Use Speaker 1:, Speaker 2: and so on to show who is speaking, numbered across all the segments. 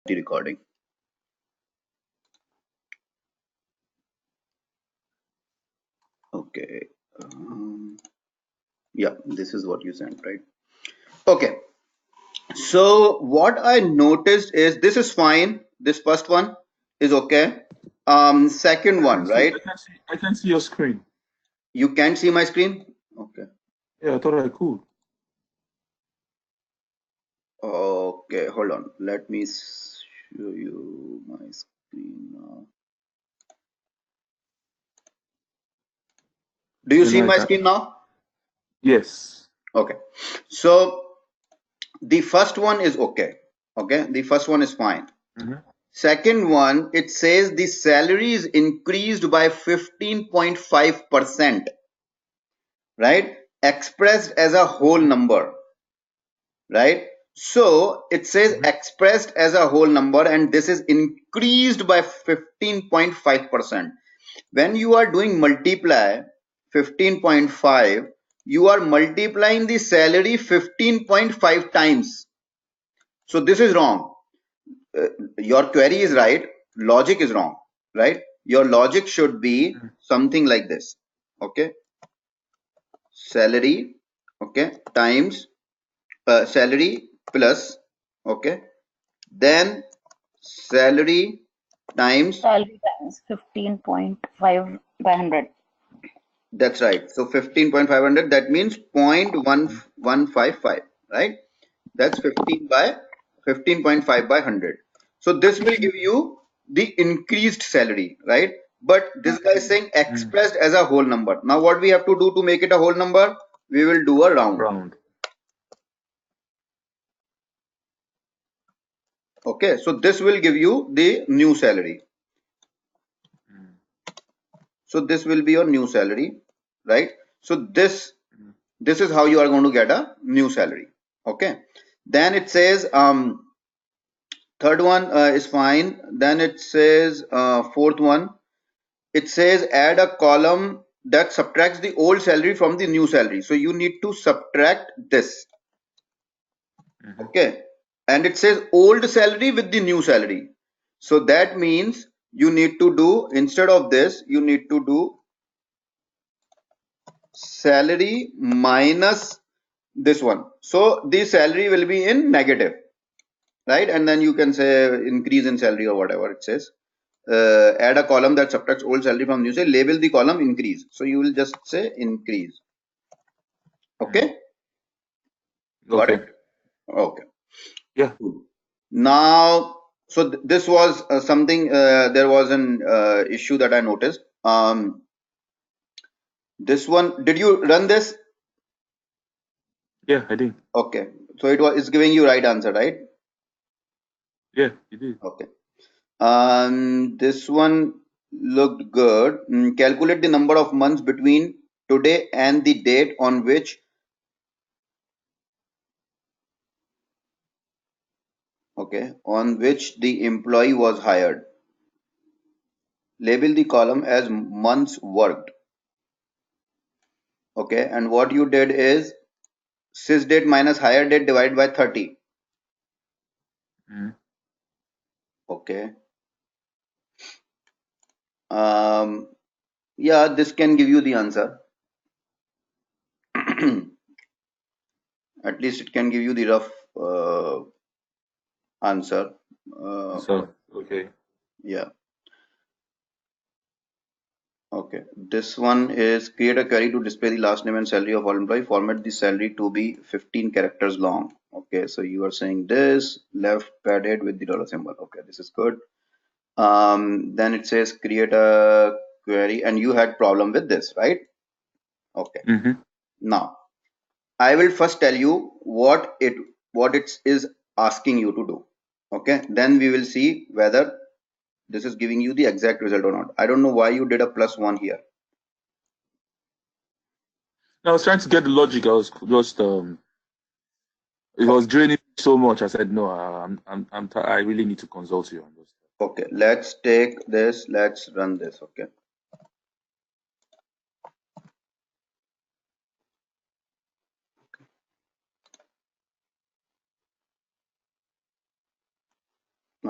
Speaker 1: the recording. Okay. Yeah, this is what you sent, right? Okay. So what I noticed is this is fine. This first one is okay. Second one, right?
Speaker 2: I can see your screen.
Speaker 1: You can't see my screen? Okay.
Speaker 2: Yeah, I thought I could.
Speaker 1: Okay, hold on. Let me show you my screen now. Do you
Speaker 2: Then
Speaker 1: see
Speaker 2: I
Speaker 1: my
Speaker 2: can.
Speaker 1: screen now?
Speaker 2: Yes.
Speaker 1: Okay. So the first one is okay. Okay. The first one is fine.
Speaker 2: Mm-hmm.
Speaker 1: Second one, it says the salary is increased by 15.5%, right? Expressed as a whole number, right? So it says
Speaker 2: Mm-hmm.
Speaker 1: expressed as a whole number, and this is increased by 15.5%. When you are doing multiply 15.5, you are multiplying the salary 15.5 times. So this is wrong. Your query is right, logic is wrong, right? Your logic should be something like this. Okay, salary, okay, times salary plus, okay, then salary times,
Speaker 3: Salary times 15.5 by 100.
Speaker 1: that's right. So 15.500, that means 0.1155, right? That's 15.5 by 100. So this will give you the increased salary, right? But this guy is saying expressed as a whole number. Now what we have to do to make it a whole number? We will do a round.
Speaker 2: Round.
Speaker 1: Okay, so this will give you the new salary. So this will be your new salary, right? So this is how you are going to get a new salary. Okay, then it says third one is fine. Then it says fourth one, it says add a column that subtracts the old salary from the new salary. So you need to subtract this. Okay, and it says old salary with the new salary. So that means you need to do, instead of this, you need to do salary minus this one. So the salary will be in negative, right? And then you can say increase in salary or whatever it says. Add a column that subtracts old salary from new salary, label the column increase. So you will just say increase. Okay, got
Speaker 2: Okay.
Speaker 1: it? Okay.
Speaker 2: Yeah.
Speaker 1: Now, so this was something, there was an issue that I noticed. This one, did you run this?
Speaker 2: Yeah, I did.
Speaker 1: Okay, so it's giving you right answer, right?
Speaker 2: Yeah, you did.
Speaker 1: Okay. This one looked good. Calculate the number of months between today and the date on which, okay, on which the employee was hired. Label the column as months worked. Okay, and what you did is sys date minus hire date divided by 30. Okay. Yeah, this can give you the answer. At least it can give you the rough answer.
Speaker 2: So, okay.
Speaker 1: Yeah. Okay. This one is create a query to display the last name and salary of all employee. Format the salary to be 15 characters long. Okay. So you are saying this left padded with the dollar symbol. Okay. This is good. Then it says create a query, and you had problem with this, right? Okay. Now I will first tell you what it is asking you to do. Okay. Then we will see whether this is giving you the exact result or not. I don't know why you did a +1 here.
Speaker 2: I was trying to get the logic. I was just it was draining me so much. I said no. I really need to consult you on this.
Speaker 1: Okay, let's take this, let's run this. Okay.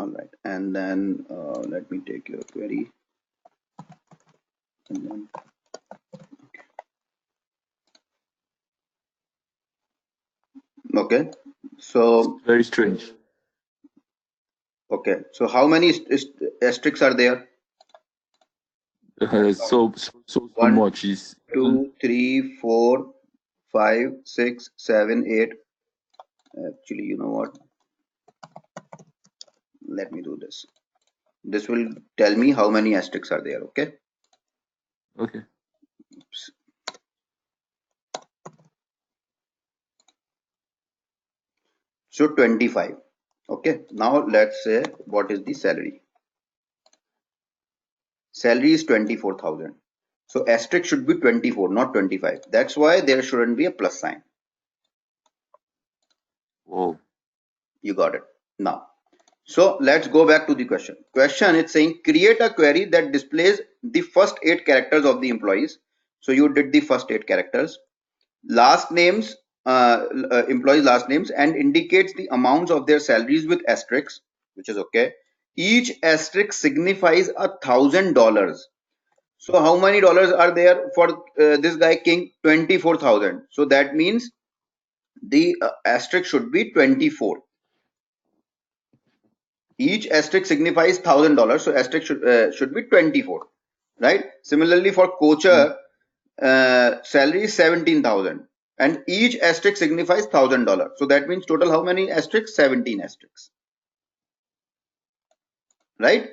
Speaker 1: All right, and then let me take your query. And then, okay,
Speaker 2: It's
Speaker 1: so
Speaker 2: very strange.
Speaker 1: okay, so how many asterisks are there?
Speaker 2: So
Speaker 1: One,
Speaker 2: much is even.
Speaker 1: 2, 3, 4, 5, 6, 7, 8. Actually, you know what? Let me do this. This will tell me how many asterisks are there. Okay.
Speaker 2: Okay.
Speaker 1: So 25. Okay. Now let's say what is the salary? Salary is 24,000. So asterisk should be 24, not 25. That's why there shouldn't be a plus sign.
Speaker 2: Whoa.
Speaker 1: You got it. Now, so let's go back to the question. Question is saying create a query that displays the first 8 characters of the employees. So you did the first 8 characters. Last names, employees' last names, and indicates the amounts of their salaries with asterisks, which is okay. Each asterisk signifies $1,000. So how many dollars are there for this guy King? 24,000. So that means the asterisk should be 24. Each asterisk signifies $1,000. So asterisk should be 24, right? Similarly for
Speaker 2: Mm.
Speaker 1: coacher, salary is 17,000, and each asterisk signifies $1,000. So that means total how many asterisks? 17 asterisks, right?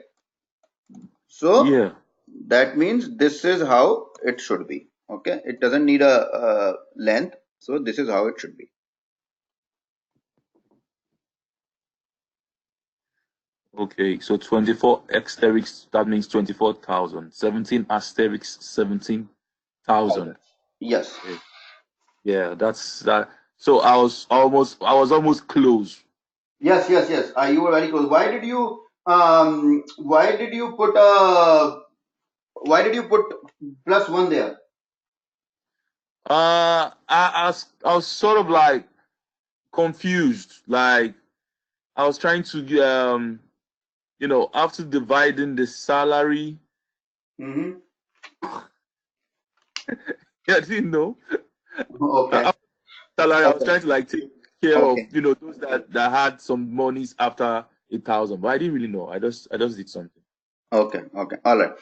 Speaker 1: So
Speaker 2: Yeah.
Speaker 1: that means this is how it should be. Okay, it doesn't need a length, so this is how it should be.
Speaker 2: Okay. So 24 asterisks, that means 24,000. 17 asterisks, 17,000.
Speaker 1: Yes,
Speaker 2: Okay. Yeah, that's that. So I was almost close.
Speaker 1: yes. You were very close. Why did you put plus one there?
Speaker 2: I was sort of like confused. Like I was trying to after dividing the salary,
Speaker 1: Mm-hmm.
Speaker 2: I didn't know.
Speaker 1: Okay.
Speaker 2: After salary, I
Speaker 1: All
Speaker 2: was
Speaker 1: right.
Speaker 2: trying to like take care of
Speaker 1: Okay.
Speaker 2: those that had some monies after 1,000, but I didn't really know. I just did something.
Speaker 1: Okay. Okay. All right.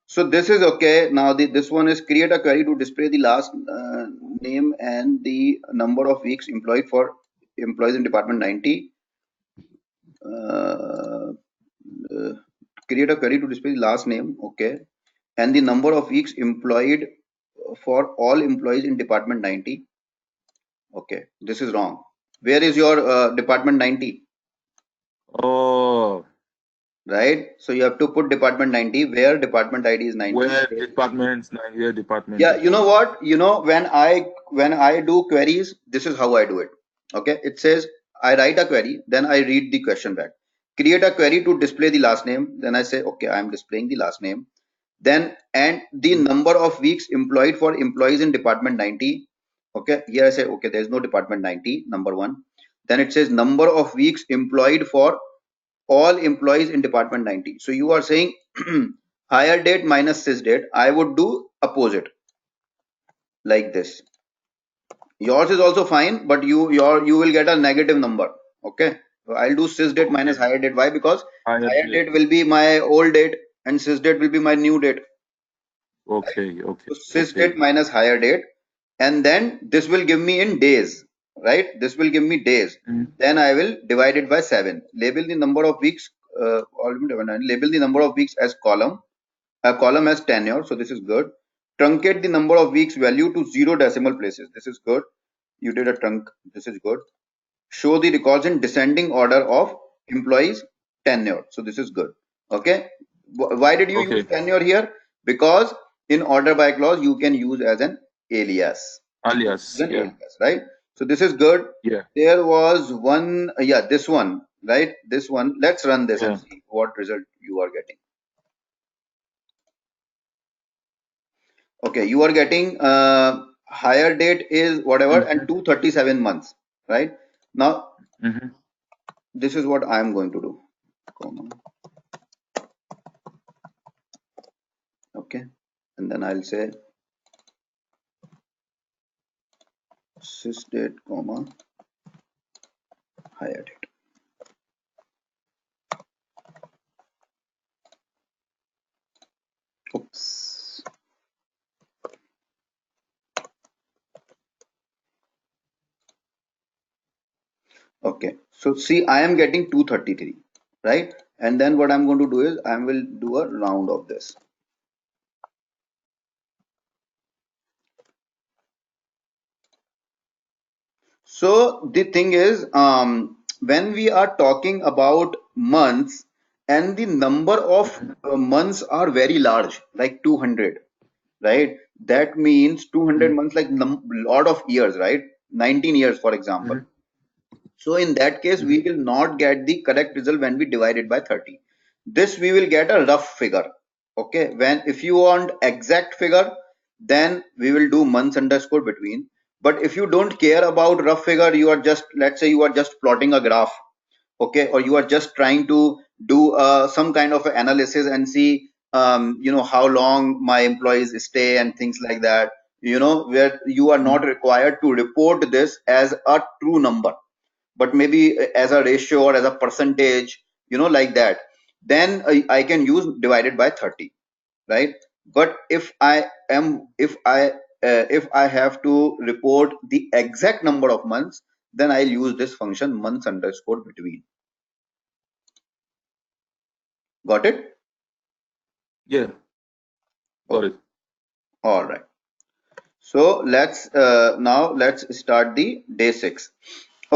Speaker 1: So this is okay. Now this one is create a query to display the last name and the number of weeks employed for employees in department 90. Uh, uh, Create a query to display the last name. Okay. And the number of weeks employed for all employees in department 90. Okay. This is wrong. Where is your department 90?
Speaker 2: Oh,
Speaker 1: Right. So you have to put department 90 where department ID is 90.
Speaker 2: where department, Nigeria department
Speaker 1: Yeah,
Speaker 2: is.
Speaker 1: you know what? You know, when I do queries, this is how I do it. Okay, it says I write a query, then I read the question back. Create a query to display the last name. Then I say, okay, I'm displaying the last name. Then and the
Speaker 2: Mm.
Speaker 1: number of weeks employed for employees in department 90. Okay, here I say, okay, there's no department 90, number one. Then it says number of weeks employed for all employees in department 90. So you are saying hire date minus sys date. I would do opposite like this. Yours is also fine, but you will get a negative number. Okay, so I'll do sys date minus
Speaker 2: Okay.
Speaker 1: hire date. Why? Because
Speaker 2: Higher
Speaker 1: hire
Speaker 2: date.
Speaker 1: date will be my old date and sys date will be my new date.
Speaker 2: Okay. Okay.
Speaker 1: So sys date
Speaker 2: Okay.
Speaker 1: minus hire date, and then this will give me in days, right? This will give me days.
Speaker 2: Mm.
Speaker 1: Then I will divide it by 7. Label the number of weeks. Label the number of weeks as column. A column as tenure. So this is good. Truncate the number of weeks value to 0 decimal places. This is good. You did a trunk. This is good. Show the records in descending order of employees tenure. So this is good. Okay. Why did you use
Speaker 2: Okay.
Speaker 1: tenure here? Because in order by clause you can use as an alias. As
Speaker 2: Alias.
Speaker 1: an
Speaker 2: Yeah.
Speaker 1: alias, right? So this is good.
Speaker 2: Yeah.
Speaker 1: There was one, yeah, this one, right? This one. Let's run this and
Speaker 2: Yeah.
Speaker 1: see what result you are getting. Okay, you are getting higher date is whatever and
Speaker 2: Mm-hmm.
Speaker 1: 237 months, right? Now
Speaker 2: Mm-hmm.
Speaker 1: this is what I am going to do. comma, okay, and then I'll say sysdate comma higher date. Oops. Okay, so see, I am getting 233, right? And then what I'm going to do is I will do a round of this. So the thing is, when we are talking about months and the number of months are very large, like 200, right? That means 200
Speaker 2: Mhm.
Speaker 1: months, like lot of years, right? 19 years, for example.
Speaker 2: Mhm.
Speaker 1: So in that case, we
Speaker 2: Mhm.
Speaker 1: will not get the correct result when we divide it by 30. This we will get a rough figure. Okay, when if you want exact figure, then we will do months underscore between. But if you don't care about rough figure, you are just, let's say you are just plotting a graph, okay, or you are just trying to do some kind of analysis and see, how long my employees stay and things like that, where you are not
Speaker 2: Mhm.
Speaker 1: required to report this as a true number, but maybe as a ratio or as a percentage, like that, then I can use divided by 30, right? But if I have to report the exact number of months, then I'll use this function months underscore between. Got it?
Speaker 2: Yeah, got
Speaker 1: Okay.
Speaker 2: it.
Speaker 1: All right. So let's start the day 6.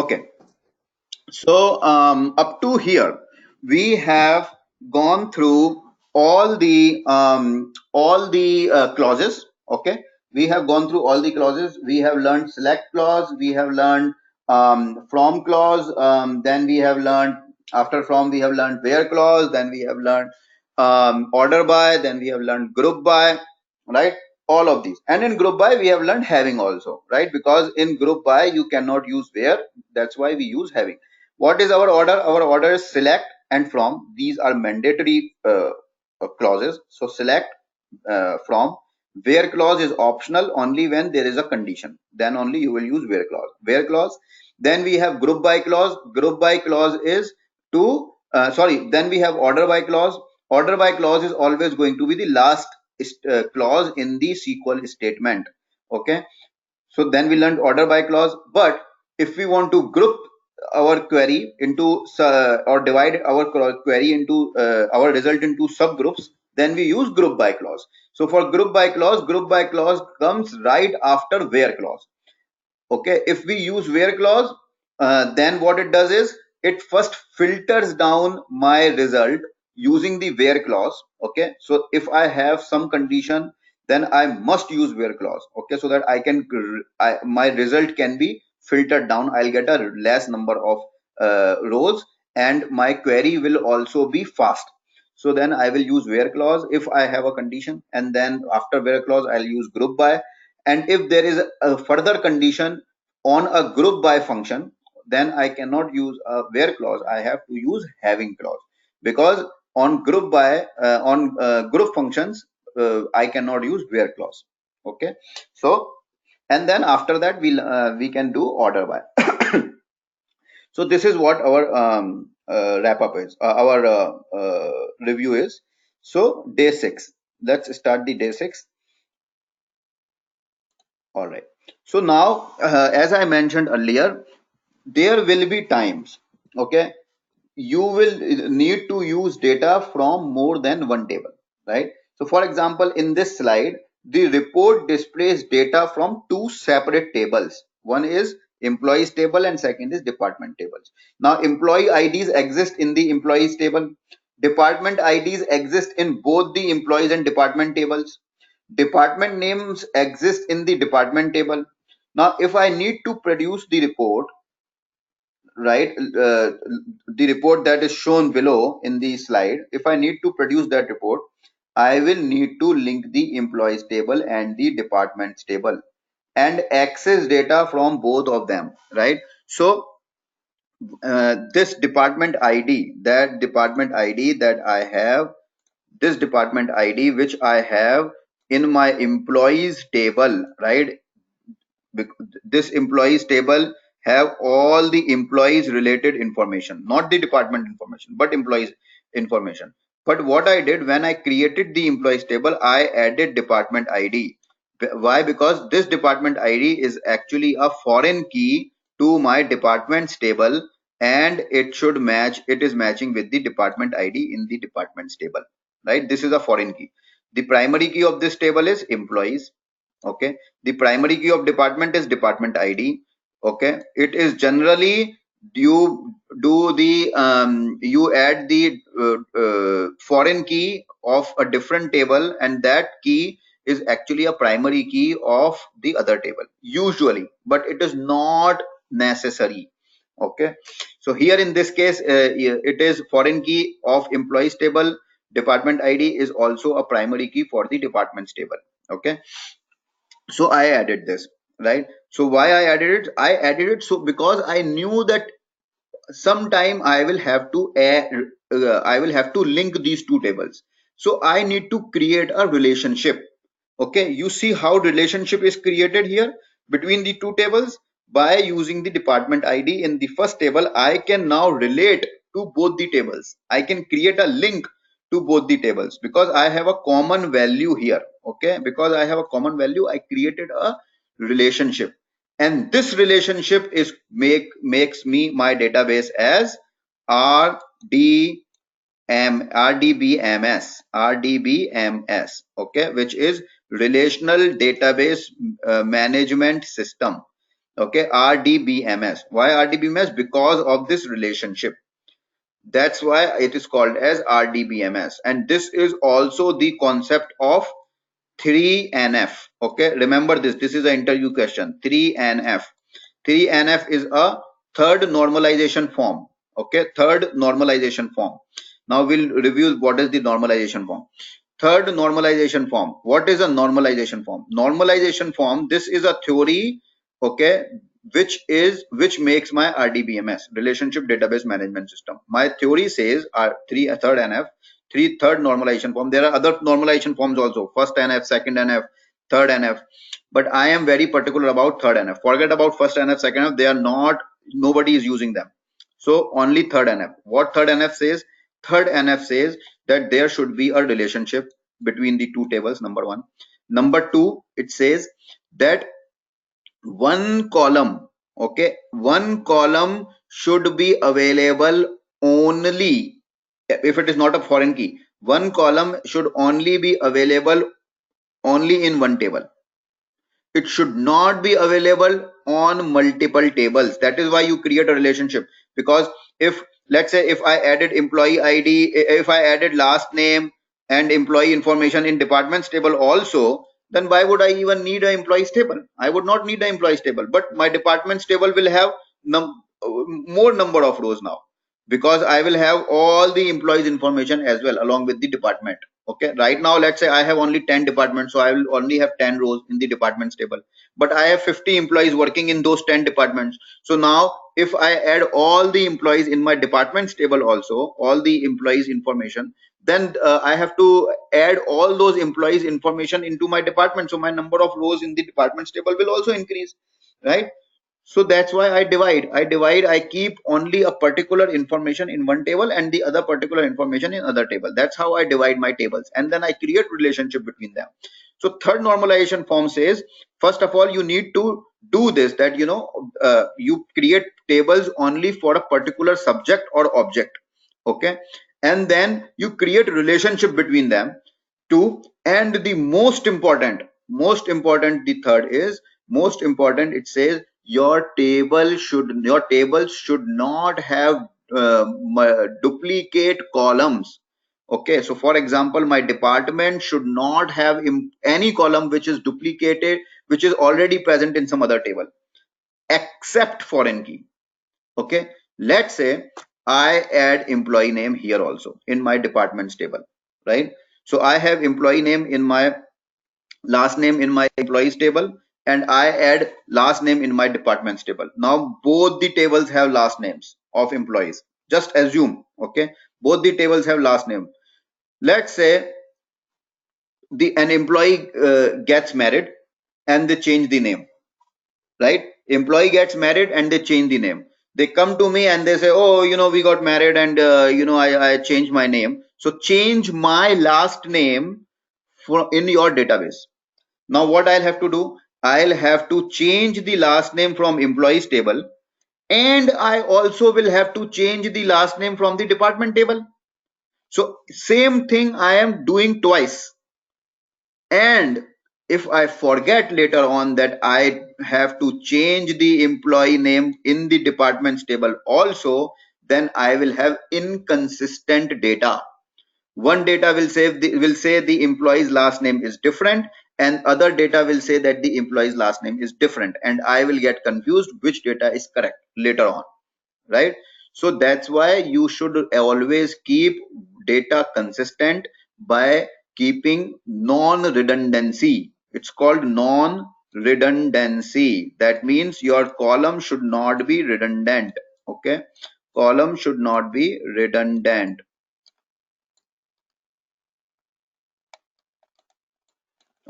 Speaker 1: Okay. So up to here, we have gone through all the clauses. Okay, we have gone through all the clauses. We have learned select clause. We have learned from clause. Then we have learned, after from we have learned where clause. Then we have learned order by. Then we have learned group by. Right, all of these. And in group by we have learned having also. Right, because in group by you cannot use where. That's why we use having. What is our order? Our order is select and from. These are mandatory clauses. So select, from. Where clause is optional only when there is a condition. Then only you will use where clause. Where clause. Then we have group by clause. Group by clause is to, then we have order by clause. Order by clause is always going to be the last clause in the SQL statement. Okay, so then we learned order by clause. But if we want to group our query into or divide our query into our result into subgroups, then we use group by clause. So for group by clause comes right after where clause. Okay, if we use where clause, then what it does is it first filters down my result using the where clause. Okay, so if I have some condition, then I must use where clause. Okay, so that my result can be filtered down. I'll get a less number of rows, and my query will also be fast. So then I will use where clause if I have a condition, and then after where clause I'll use group by. And if there is a further condition on a group by function, then I cannot use a where clause. I have to use having clause, because on group functions, I cannot use where clause. Okay, so and then after that we can do order by. So this is what our wrap up is, our review is. So day 6, let's start the day 6. All right. So now, as I mentioned earlier, there will be times, okay, you will need to use data from more than one table, right? So for example, in this slide, the report displays data from two separate tables. One is employees table and second is department tables. Now employee IDs exist in the employees table. Department IDs exist in both the employees and department tables. Department names exist in the department table. Now if I need to produce the report, right, the report that is shown below in the slide, if I need to produce that report, I will need to link the employees table and the departments table and access data from both of them, right? So this department ID, that department ID that I have, this department ID which I have in my employees table, right? This employees table have all the employees related information, not the department information, but employees information. But what I did when I created the employees table, I added department ID. Why? Because this department ID is actually a foreign key to my departments table, and it should match, it is matching with the department ID in the departments table, right? This is a foreign key. The primary key of this table is employees. Okay, the primary key of department is department ID. Okay, it is generally you do the you add the foreign key of a different table, and that key is actually a primary key of the other table usually, but it is not necessary. Okay, so here in this case it is foreign key of employees table. Department ID is also a primary key for the departments table. Okay, so I added this, right? So why I added it? I added it so because I knew that sometime I will have to add, I will have to link these two tables. So I need to create a relationship. Okay, you see how relationship is created here between the two tables. By using the department ID in the first table, I can now relate to both the tables. I can create a link to both the tables because I have a common value here. Okay, because I have a common value, I created a relationship, and this relationship is makes me my database as RD RDBMS, okay, which is relational database management system. Okay, RDBMS. Why RDBMS? Because of this relationship. That's why it is called as RDBMS. And this is also the concept of 3NF. Okay, remember this. This is an interview question. 3NF. 3NF is a third normalization form. Okay, third normalization form. Now we'll review what is the normalization form. Third normalization form. What is a normalization form? Normalization form, this is a theory, okay, which makes my RDBMS, relationship database management system. My theory says third NF, third normalization form. There are other normalization forms also, first NF, second NF, third NF, but I am very particular about third NF. Forget about first NF, second NF, they are not, nobody is using them. So only third NF. What third NF says? Third NF says that there should be a relationship between the two tables, number one. Number two, it says that one column, okay, one column should be available only if it is not a foreign key. One column should only be available only in one table. It should not be available on multiple tables. That is why you create a relationship. Because if, let's say, if I added employee ID, if I added last name and employee information in departments table also, then why would I even need an employees table? I would not need an employees table, but my departments table will have more number of rows now, because I will have all the employees information as well along with the department. Okay, right now let's say I have only 10 departments, so I will only have 10 rows in the departments table, but I have 50 employees working in those 10 departments. So now if I add all the employees in my departments table also, all the employees information, then I have to add all those employees information into my department, so my number of rows in the departments table will also increase, right? So that's why I keep only a particular information in one table and the other particular information in other table. That's how I divide my tables, and then I create relationship between them. So third normalization form says, first of all, you need to do this, that you create tables only for a particular subject or object. Okay, and then you create relationship between them two. And the most important, the third is most important, it says your tables should not have duplicate columns. Okay, so for example, my department should not have any column which is duplicated, which is already present in some other table, except foreign key. Okay, let's say I add employee name here also in my departments table, right? So I have employee name in my last name in my employees table, and I add last name in my departments table. Now both the tables have last names of employees. Just assume, okay, both the tables have last name. Let's say an employee gets married and they change the name, right? Employee gets married and they change the name. They come to me and they say, oh, we got married and I changed my name. So change my last name in your database. Now what I'll have to do, I'll have to change the last name from employees table, and I also will have to change the last name from the department table. So same thing I am doing twice. And if I forget later on that I have to change the employee name in the departments table also, then I will have inconsistent data. One data will say the employee's last name is different, and other data will say that the employee's last name is different, and I will get confused which data is correct later on, right? So that's why you should always keep data consistent by keeping non-redundancy. It's called non-redundancy. That means your column should not be redundant. Okay, column should not be redundant.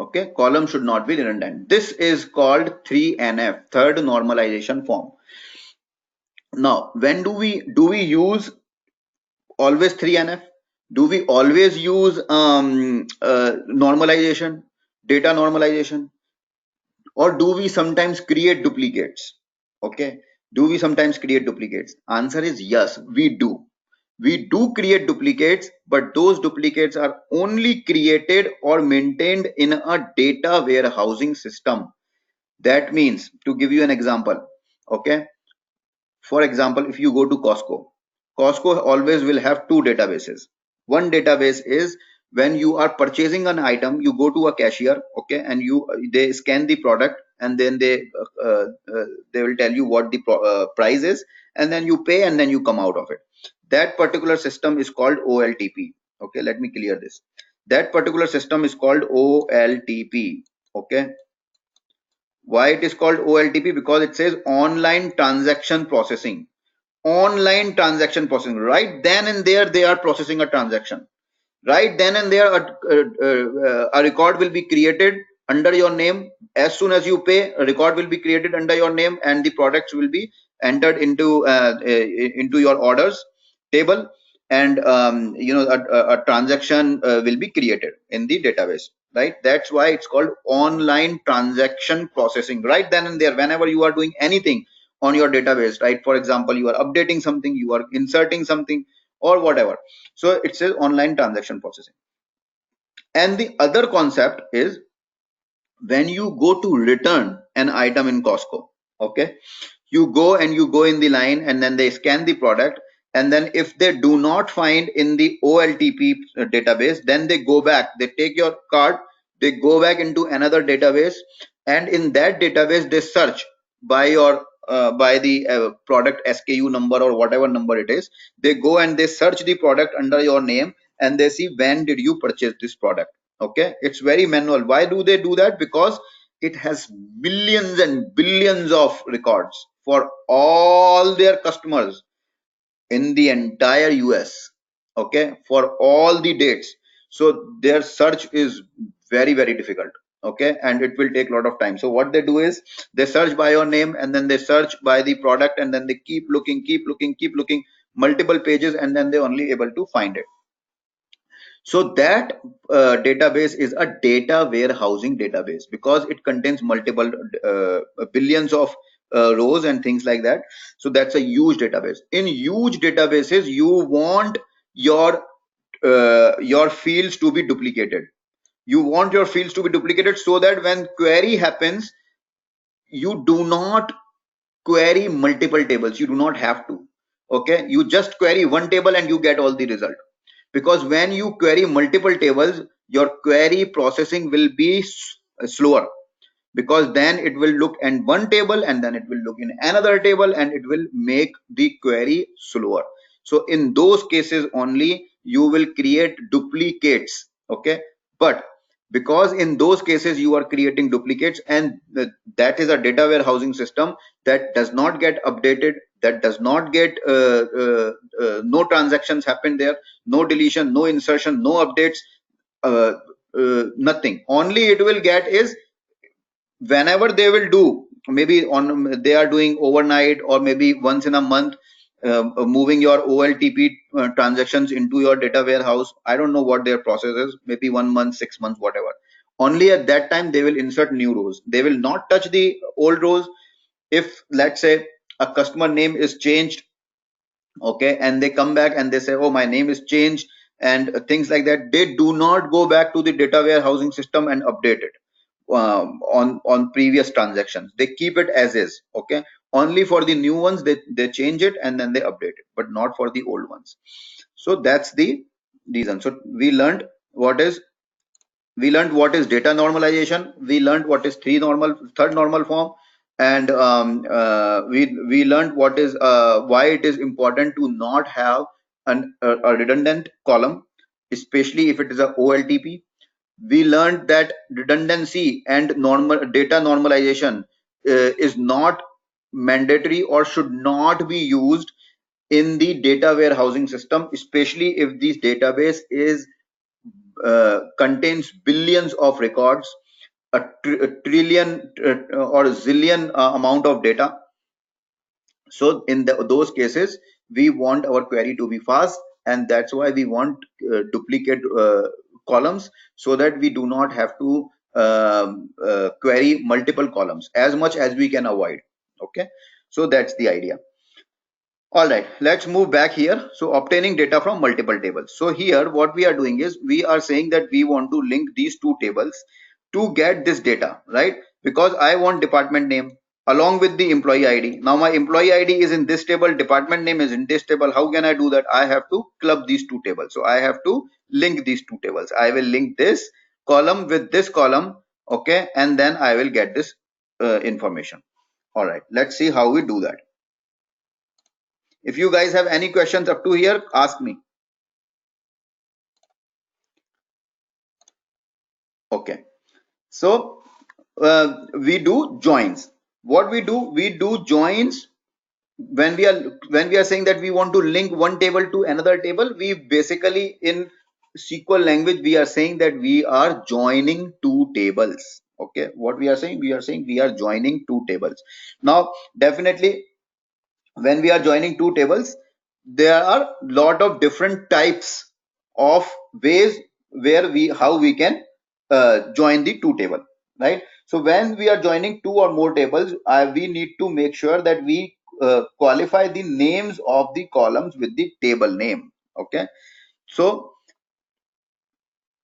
Speaker 1: Okay, column should not be redundant. This is called 3NF, third normalization form. Now when do we use always 3NF? Do we always use normalization, data normalization, or do we sometimes create duplicates? Okay, do we sometimes create duplicates? Answer is yes, we do. We do create duplicates, but those duplicates are only created or maintained in a data warehousing system. That means, to give you an example, okay, for example, if you go to Costco always will have two databases. One database is when you are purchasing an item, you go to a cashier, okay, and they scan the product, and then they will tell you what the price is, and then you pay, and then you come out of it. That particular system is called OLTP. Okay, let me clear this. That particular system is called OLTP. Okay, why it is called OLTP? Because it says online transaction processing. Online transaction processing. Right then and there, they are processing a transaction. Right then and there, a record will be created under your name. As soon as you pay, a record will be created under your name, and the products will be entered into your orders table, and a transaction will be created in the database, right? That's why it's called online transaction processing. Right then and there, whenever you are doing anything on your database, right? For example, you are updating something, you are inserting something, or whatever. So it says online transaction processing. And the other concept is when you go to return an item in Costco, okay, you go in the line, and then they scan the product, and then if they do not find in the OLTP database, then they go back, they take your card, they go back into another database, and in that database they search by your by the product SKU number or whatever number it is. They go and they search the product under your name, and they see when did you purchase this product. Okay, it's very manual. Why do they do that? Because it has millions and billions of records for all their customers in the entire US, okay, for all the dates. So their search is very, very difficult, okay, and it will take a lot of time. So what they do is they search by your name, and then they search by the product, and then they keep looking, keep looking multiple pages, and then they only able to find it. So that database is a data warehousing database because it contains multiple billions of rows and things like that. So that's a huge database. In huge databases, you want your fields to be duplicated. You want your fields to be duplicated so that when query happens, you do not query multiple tables. You do not have to. Okay, you just query one table and you get all the result. Because when you query multiple tables, your query processing will be slower, because then it will look in one table and then it will look in another table, and it will make the query slower. So in those cases only you will create duplicates. Okay, but because in those cases you are creating duplicates, and that is a data warehousing system that does not get updated that does not get no transactions happen there, no deletion, no insertion, no updates, uh, nothing. Only it will get is whenever they will do, maybe on they are doing overnight or maybe once in a month, moving your OLTP transactions into your data warehouse. I don't know what their process is, maybe 1 month, 6 months, whatever. Only at that time they will insert new rows. They will not touch the old rows. If let's say a customer name is changed, okay, and they come back and they say, oh, my name is changed, and things like that, they do not go back to the data warehousing system and update it on previous transactions. They keep it as is. Okay, only for the new ones they change it and then they update it, but not for the old ones. So that's the reason. So we learned what is data normalization. We learned what is third normal form, and we learned what is why it is important to not have a redundant column, especially if it is a OLTP. We learned that redundancy and normal data normalization is not mandatory or should not be used in the data warehousing system, especially if this database is contains billions of records, a trillion or a zillion amount of data. So in those cases, we want our query to be fast, and that's why we want duplicate columns, so that we do not have to query multiple columns as much as we can avoid. Okay, so that's the idea. All right, let's move back here. So obtaining data from multiple tables. So here what we are doing is we are saying that we want to link these two tables to get this data, right? Because I want department name along with the employee ID. Now my employee ID is in this table, department name is in this table. How can I do that? I have to club these two tables. So I have to link these two tables. I will link this column with this column, okay? And then I will get this information. All right, let's see how we do that. If you guys have any questions up to here, ask me. Okay. So we do joins. What we do joins when we are saying that we want to link one table to another table. We basically in SQL language we are saying that we are joining two tables. Okay. What we are saying? We are saying we are joining two tables. Now, definitely when we are joining two tables, there are lot of different types of ways where how we can join the two table, right? So when we are joining two or more tables, we need to make sure that we qualify the names of the columns with the table name. Okay, so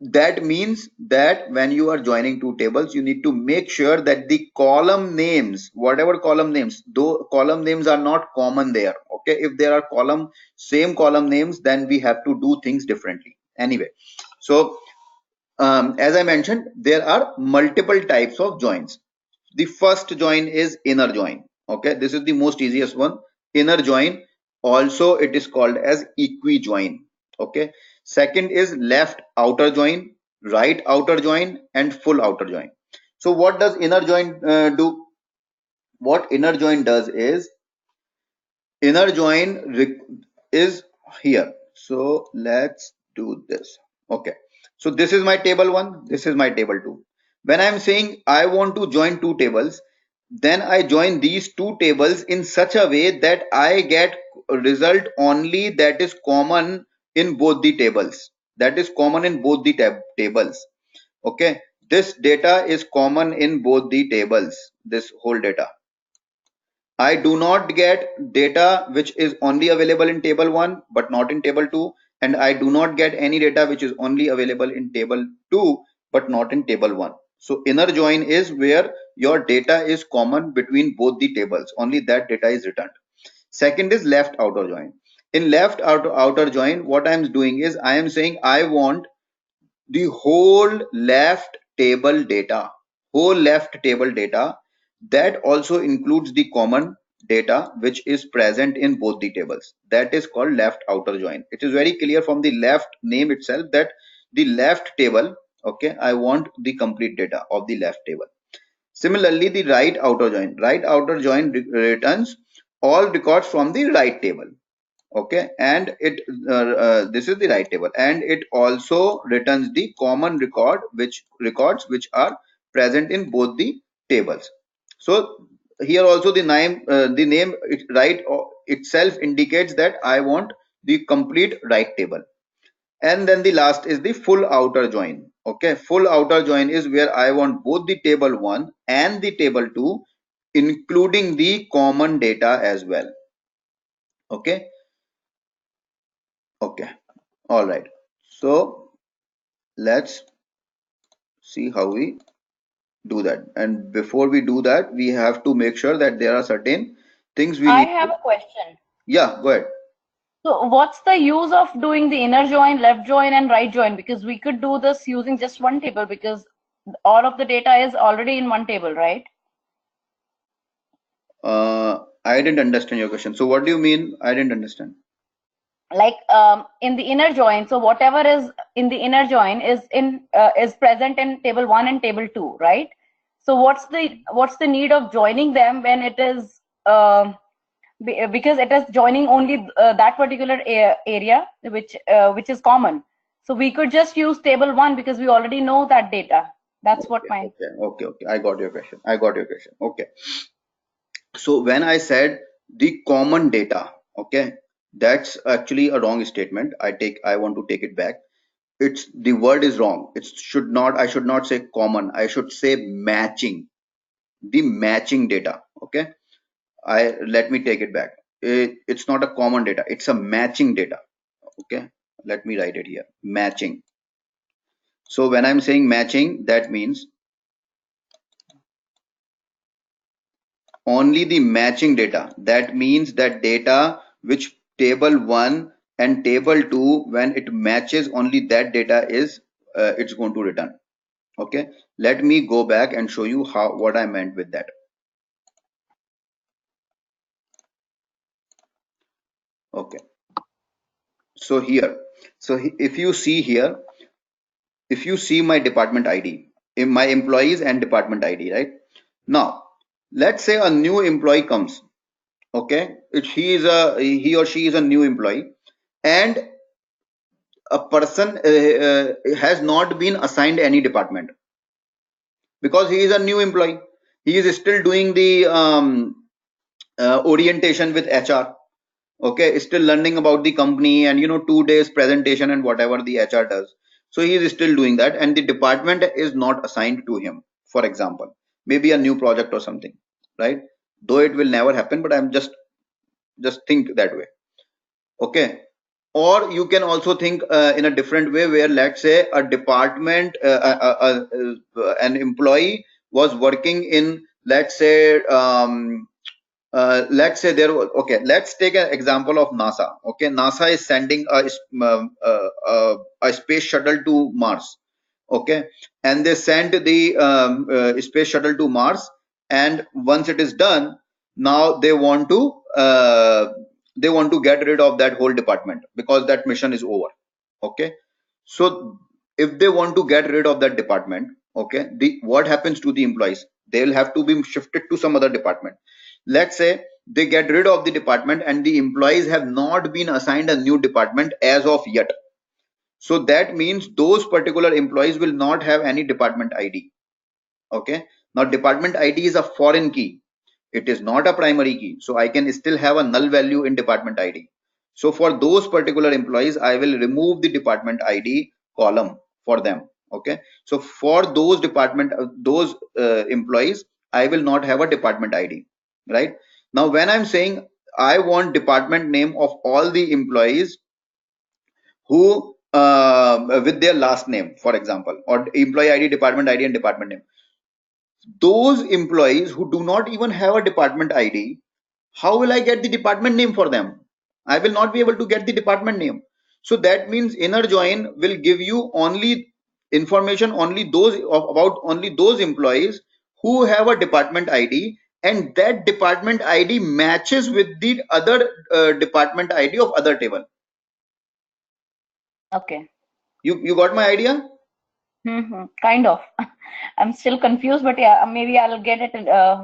Speaker 1: that means that when you are joining two tables, you need to make sure that the column names, whatever column names, though column names are not common there. Okay, if there are same column names, then we have to do things differently anyway. So as I mentioned, there are multiple types of joins. The first join is inner join. Okay, this is the most easiest one. Inner join, also it is called as equi join. Okay, second is left outer join, right outer join, and full outer join. So what does inner join do? What inner join does is inner join is here. So let's do this. Okay, so this is my table 1, this is my table 2. When I'm saying I want to join two tables, then I join these two tables in such a way that I get a result only that is common in both the tables. That is common in both the tables. Okay, this data is common in both the tables, this whole data. I do not get data which is only available in table 1 but not in table 2, and I do not get any data which is only available in table 2 but not in table 1. So inner join is where your data is common between both the tables, only that data is returned. Second is left outer join. In left outer join, what I am doing is I am saying I want the whole left table data, that also includes the common data which is present in both the tables. That is called left outer join. It is very clear from the left name itself that the left table, okay, I want the complete data of the left table. Similarly, the right outer join returns all records from the right table. Okay, and it this is the right table, and it also returns the common records which are present in both the tables. So here also the name right itself indicates that I want the complete right table. And then the last is the full outer join. Okay, full outer join is where I want both the table 1 and the table 2 including the common data as well. Okay, okay, all right. So let's see how we do that. And before we do that, we have to make sure that there are certain things we
Speaker 3: I
Speaker 1: need
Speaker 3: have
Speaker 1: to.
Speaker 3: a question.
Speaker 1: Yeah, go ahead.
Speaker 3: So what's the use of doing the inner join, left join, and right join? Because we could do this using just one table because all of the data is already in one table, right?
Speaker 1: I didn't understand your question. So what do you mean? I didn't understand.
Speaker 3: Like in the inner join, so whatever is in the inner join is present in table 1 and table 2, right? So what's the need of joining them when it is because it is joining only that particular area which is common. So we could just use table 1 because we already know that data. That's what
Speaker 1: Okay,
Speaker 3: my
Speaker 1: okay, okay, okay. I got your question. I got your question. Okay. So when I said the common data, okay, that's actually a wrong statement. I want to take it back. It's the word is wrong. I should not say common. I should say matching. The matching data. Okay. Let me take it back. It's not a common data. It's a matching data. Okay. Let me write it here. Matching. So when I'm saying matching, that means only the matching data. That means that data which table 1 and table 2, when it matches, only that data is it's going to return. Okay, let me go back and show you what I meant with that. Okay, so here, if you see here, if you see my department ID, in my employees and department ID, right? Now let's say a new employee comes. Okay, he or she is a new employee, and a person has not been assigned any department because he is a new employee. He is still doing the orientation with HR. Okay, still learning about the company, and 2 days presentation and whatever the HR does. So he is still doing that, and the department is not assigned to him. For example, maybe a new project or something, right? Though it will never happen, but I'm just think that way. Okay, or you can also think in a different way, where let's say a department an employee was working in, let's say there. Okay, let's take an example of NASA. Okay, NASA is sending a space shuttle to Mars. Okay, and they send the space shuttle to Mars, and once it is done, now they want to get rid of that whole department because that mission is over. Okay, so if they want to get rid of that department, okay, what happens to the employees? They'll have to be shifted to some other department. Let's say they get rid of the department and the employees have not been assigned a new department as of yet. So that means those particular employees will not have any department ID. Okay, now department ID is a foreign key. It is not a primary key, so I can still have a null value in department ID. So for those particular employees, I will remove the department ID column for them. Okay, so for those employees, I will not have a department ID. Right now, when I'm saying I want department name of all the employees who with their last name, for example, or employee ID, department ID, and department name, those employees who do not even have a department ID, how will I get the department name for them? I will not be able to get the department name. So that means inner join will give you only information about only those employees who have a department ID, and that department ID matches with the other department ID of other table.
Speaker 3: okay.
Speaker 1: You got my idea?
Speaker 3: Kind of. I'm still confused, but yeah, maybe I'll get it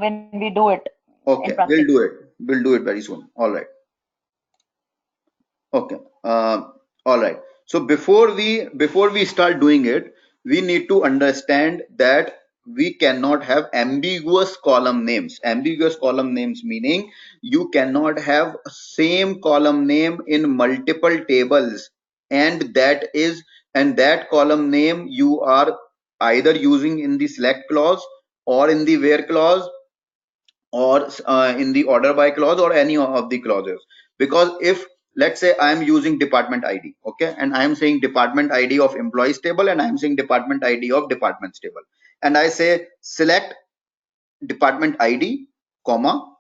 Speaker 3: when we do it in
Speaker 1: Okay,
Speaker 3: practice.
Speaker 1: we'll do it. We'll do it very soon. All right. Okay. All right. So before we start doing it, we need to understand that we cannot have ambiguous column names. Ambiguous column names meaning you cannot have same column name in multiple tables, and that column name you are either using in the select clause or in the where clause or in the order by clause or any of the clauses. Because if, let's say, I am using department id, okay, and I am saying department id of employees table, and I am saying department id of departments table, and I say select department id comma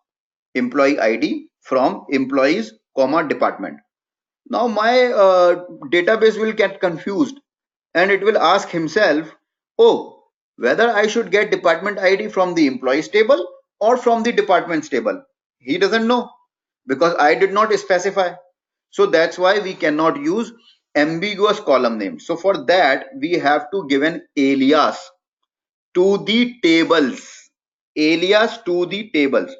Speaker 1: employee id from employees comma department. Now my database will get confused, and it will ask himself, oh, whether I should get department ID from the employees table or from the departments table. He doesn't know because I did not specify. So that's why we cannot use ambiguous column names. So for that, we have to give an alias to the tables, alias to the tables,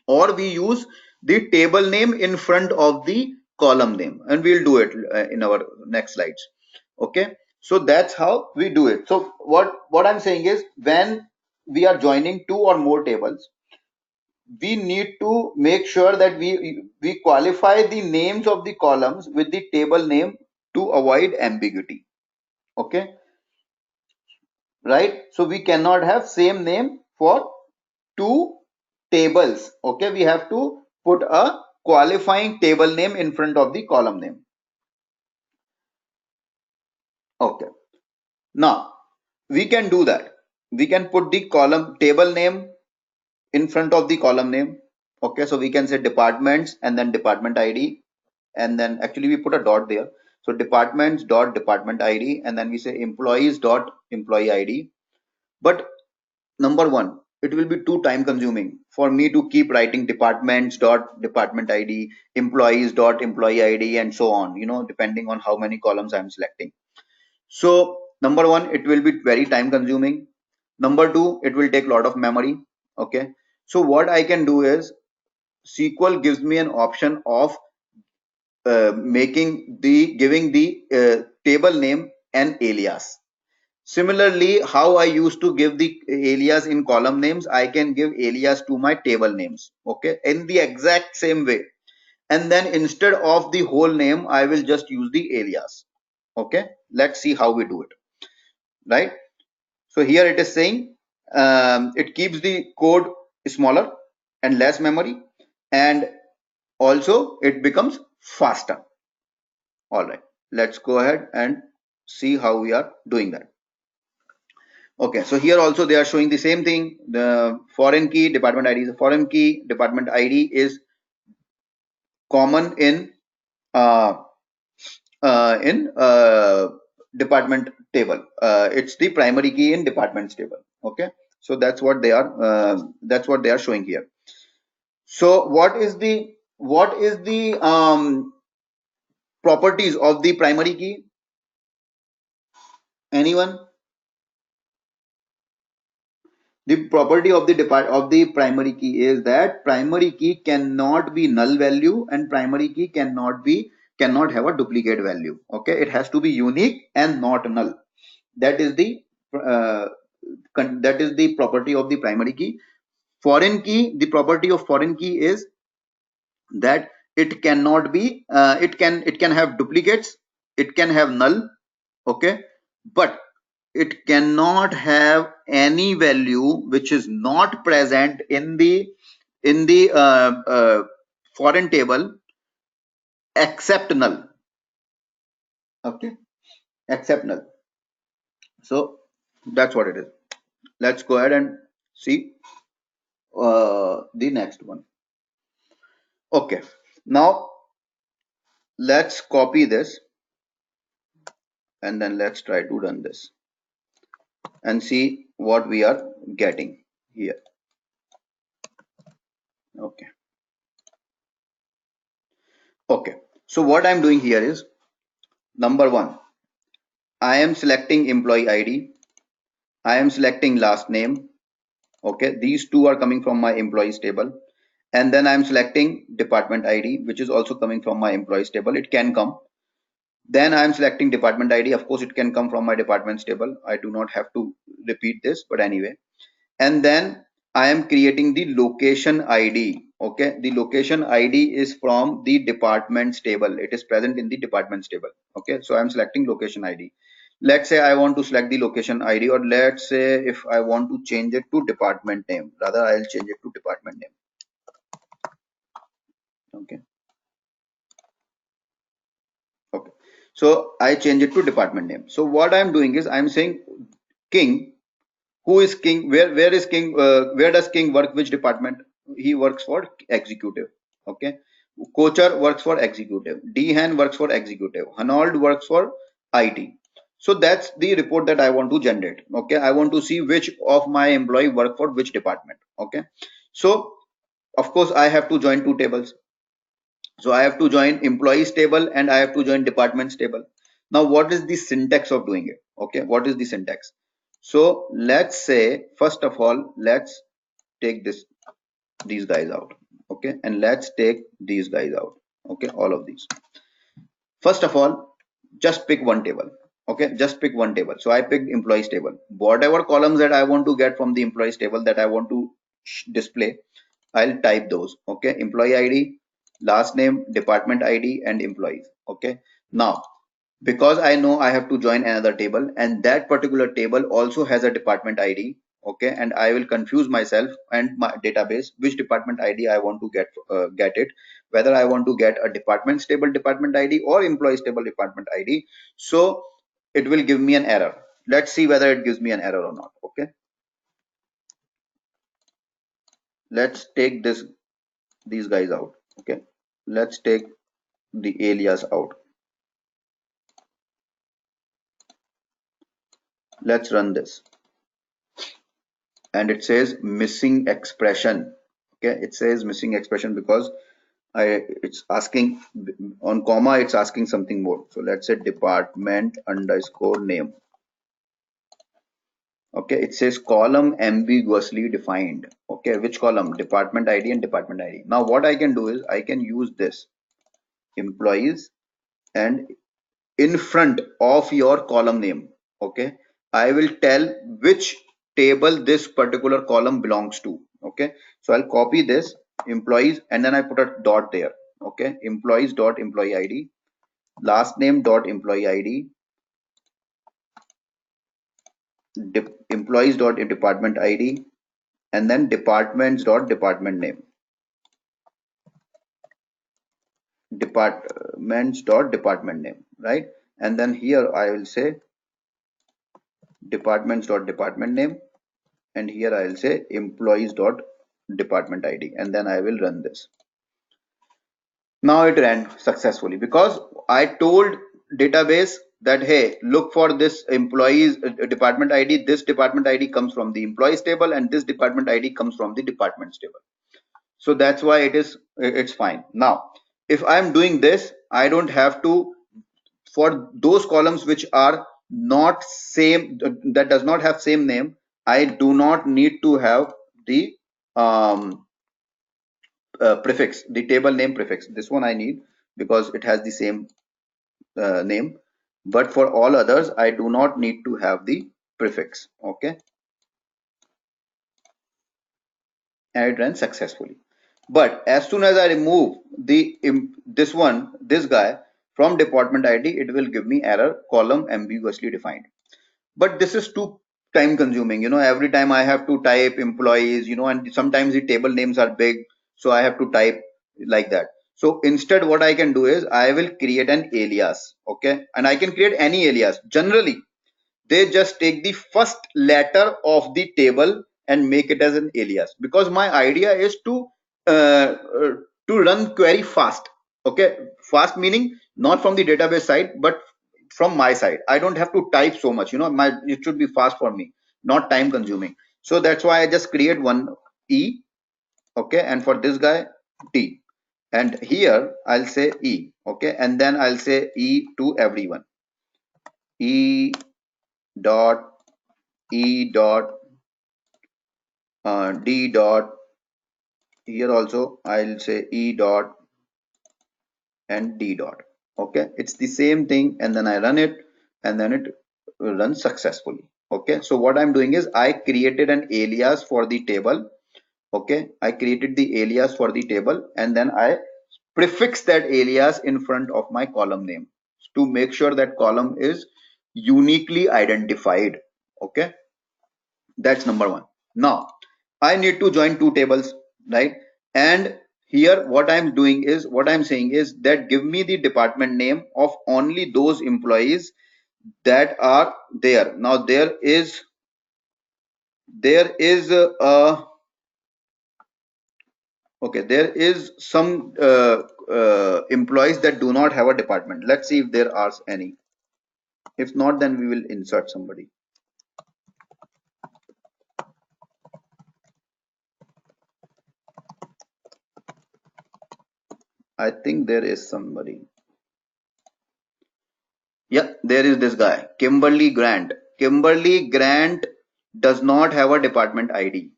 Speaker 1: or we use the table name in front of the column name, and we'll do it in our next slides. Okay, so that's how we do it. So what I'm saying is, when we are joining two or more tables, we need to make sure that we qualify the names of the columns with the table name to avoid ambiguity. Okay, right? So we cannot have same name for two tables. Okay, we have to put a qualifying table name in front of the column name. Okay, now we can do that. We can put the column table name in front of the column name. Okay, so we can say departments and then department id, and then actually we put a dot there. So departments dot department id, and then we say employees dot employee id. But number one, it will be too time consuming for me to keep writing departments dot department id, employees dot employee id, and so on, depending on how many columns I'm selecting. So number one, it will be very time consuming. Number two, it will take a lot of memory. Okay, so what I can do is, SQL gives me an option of giving the table name an alias. Similarly, how I used to give the alias in column names, I can give alias to my table names, okay, in the exact same way. And then instead of the whole name, I will just use the alias. Okay, let's see how we do it, right? So here it is saying it keeps the code smaller and less memory, and also it becomes faster. All right, let's go ahead and see how we are doing that. Okay, so here also they are showing the same thing. The foreign key department ID is a foreign key. Department ID is common uh, in department table. It's the primary key in departments table. Okay, so that's what they are showing here. So what is the properties of the primary key? Anyone? The property of the primary key is that primary key cannot be null value, and primary key cannot have a duplicate value. Okay, it has to be unique and not null. That is uh, the property of the primary key. Foreign key, the property of foreign key is that it cannot be it can have duplicates, it can have null. Okay, but it cannot have any value which is not present in the foreign table except null. Okay, except null. So that's what it is. Let's go ahead and see the next one. Okay, now let's copy this, and then let's try to run this and see what we are getting here. Okay, okay, so what I'm doing here is, number one, I am selecting employee ID, I am selecting last name. Okay, these two are coming from my employees table, and then I'm selecting department ID, which is also coming from my employees table. It can come. Then I'm selecting department ID. Of course, it can come from my departments table. I do not have to repeat this, but anyway. And then I am creating the location ID. Okay, the location ID is from the departments table. It is present in the departments table. Okay, so I'm selecting location ID. Let's say I want to select the location ID, or let's say if I want to change it to department name, rather I'll change it to department name. Okay. Okay. So I change it to department name. So what I'm doing is I'm saying King. Who is King? Where is King? Where does King work? Which department? He works for executive. Okay. Kochar works for executive. Dehan works for executive. Hanold works for IT. So that's the report that I want to generate. Okay. I want to see which of my employee work for which department. Okay. So of course I have to join two tables. So I have to join employees table and I have to join departments table. Now, what is the syntax of doing it? Okay, what is the syntax? So let's say, first of all, let's take these guys out. Okay, and let's take these guys out. Okay, all of these. First of all, just pick one table. Okay, just pick one table. So I picked employees table. Whatever columns that I want to get from the employees table that I want to display, I'll type those. Okay, employee ID, last name, department ID, and employees. Okay, now because I know I have to join another table, and that particular table also has a department ID. Okay, and I will confuse myself and my database which department ID I want to get it, whether I want to get a department stable department ID or employee stable department ID. So it will give me an error. Let's see whether it gives me an error or not. Okay, let's take these guys out. Okay, let's take the alias out. Let's run this, and it says missing expression. Okay, it says missing expression because it's asking on comma, it's asking something more. So let's say department underscore name. Okay, it says column ambiguously defined. Okay, which column? Department ID and department ID. Now what I can do is I can use this employees, and in front of your column name, okay, I will tell which table this particular column belongs to. Okay, so I'll copy this employees and then I put a dot there. Okay, employees dot employee ID, last name dot employee ID, employees dot department ID, and then departments dot department name, departments dot department name, right? And then here I will say departments dot department name, and here I will say employees dot department ID, and then I will run this. Now it ran successfully because I told database that hey, look for this employees department ID. This department ID comes from the employees table, and this department ID comes from the departments table. So that's why it's fine. Now if I'm doing this, I don't have to, for those columns which are not same, that does not have same name, I do not need to have the prefix, the table name prefix. This one I need because it has the same name, but for all others I do not need to have the prefix. Okay, and it runs successfully. But as soon as I remove this guy from department ID, it will give me error, column ambiguously defined. But this is too time consuming. Every time I have to type employees, and sometimes the table names are big, so I have to type like that. So instead what I can do is I will create an alias. Okay, and I can create any alias. Generally they just take the first letter of the table and make it as an alias, because my idea is uh, uh, to run query fast. Okay, fast meaning not from the database side but from my side. I don't have to type so much. It should be fast for me, not time consuming. So that's why I just create one e. Okay, and for this guy t, and here I'll say e. Okay, and then I'll say e to everyone, e dot e dot d dot Here also I'll say E dot and D dot. Okay, it's the same thing, and then I run it, and then it runs successfully. Okay, so what I'm doing is I created an alias for the table. Okay, I created the alias for the table, and then I prefix that alias in front of my column name to make sure that column is uniquely identified. Okay, that's number one. Now I need to join two tables, right? And here what I'm doing is, what I'm saying is that give me the department name of only those employees that are there. Now there is okay, there is some employees that do not have a department. Let's see if there are any. If not, then we will insert somebody. I think there is somebody. Yeah, there is this guy, Kimberly Grant. Kimberly Grant does not have a department ID.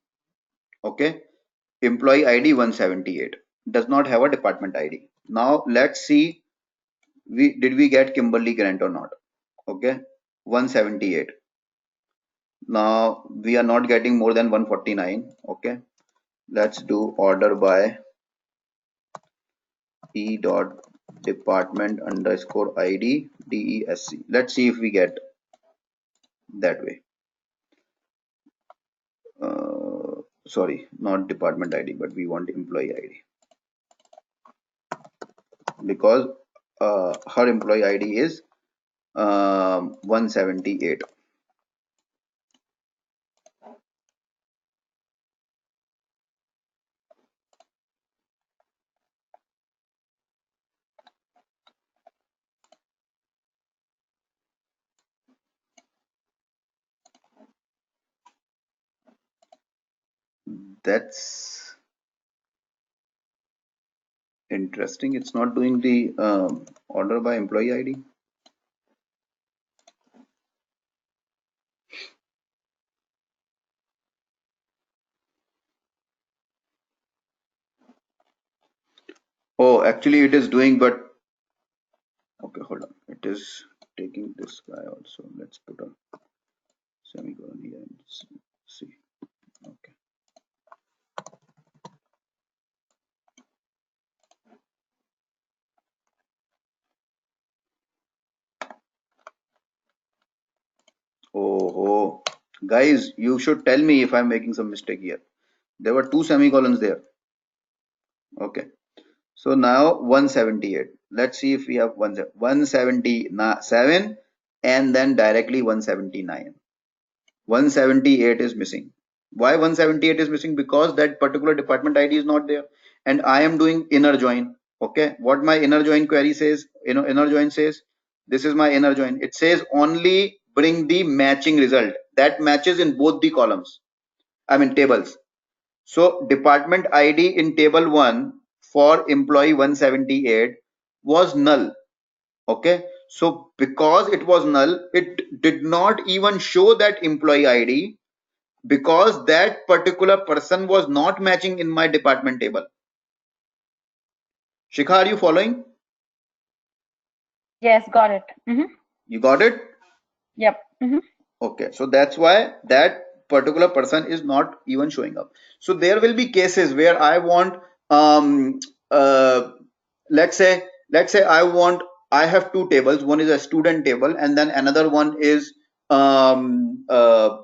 Speaker 1: Okay, employee ID 178 does not have a department ID. Now let's see, we get Kimberly Grant or not? Okay, 178. Now we are not getting more than 149. Okay, let's do order by E dot department underscore ID DESC. Let's see if we get that way. Sorry, not department ID, but we want employee ID because her employee ID is 178. That's interesting. It's not doing the order by employee ID. Oh, actually it is doing, but okay, hold on. It is taking this guy also. Let's put a semicolon here and see. Okay. Oh, guys, you should tell me if I'm making some mistake here. There were two semicolons there. Okay. So now 178. Let's see if we have 177 and then directly 179. 178 is missing. Why 178 is missing? Because that particular department ID is not there. And I am doing inner join. Okay. What my inner join query says, inner join says, this is my inner join. It says only bring the matching result that matches in both the columns. I mean tables. So department ID in table 1 for employee 178 was null. Okay. So because it was null, it did not even show that employee ID because that particular person was not matching in my department table. Shikha, are you following?
Speaker 3: Yes, got it.
Speaker 1: You got it?
Speaker 3: Yep.
Speaker 1: Okay, so that's why that particular person is not even showing up. So there will be cases where I want, um, uh, let's say I have two tables. One is a student table, and then another one is, um, uh,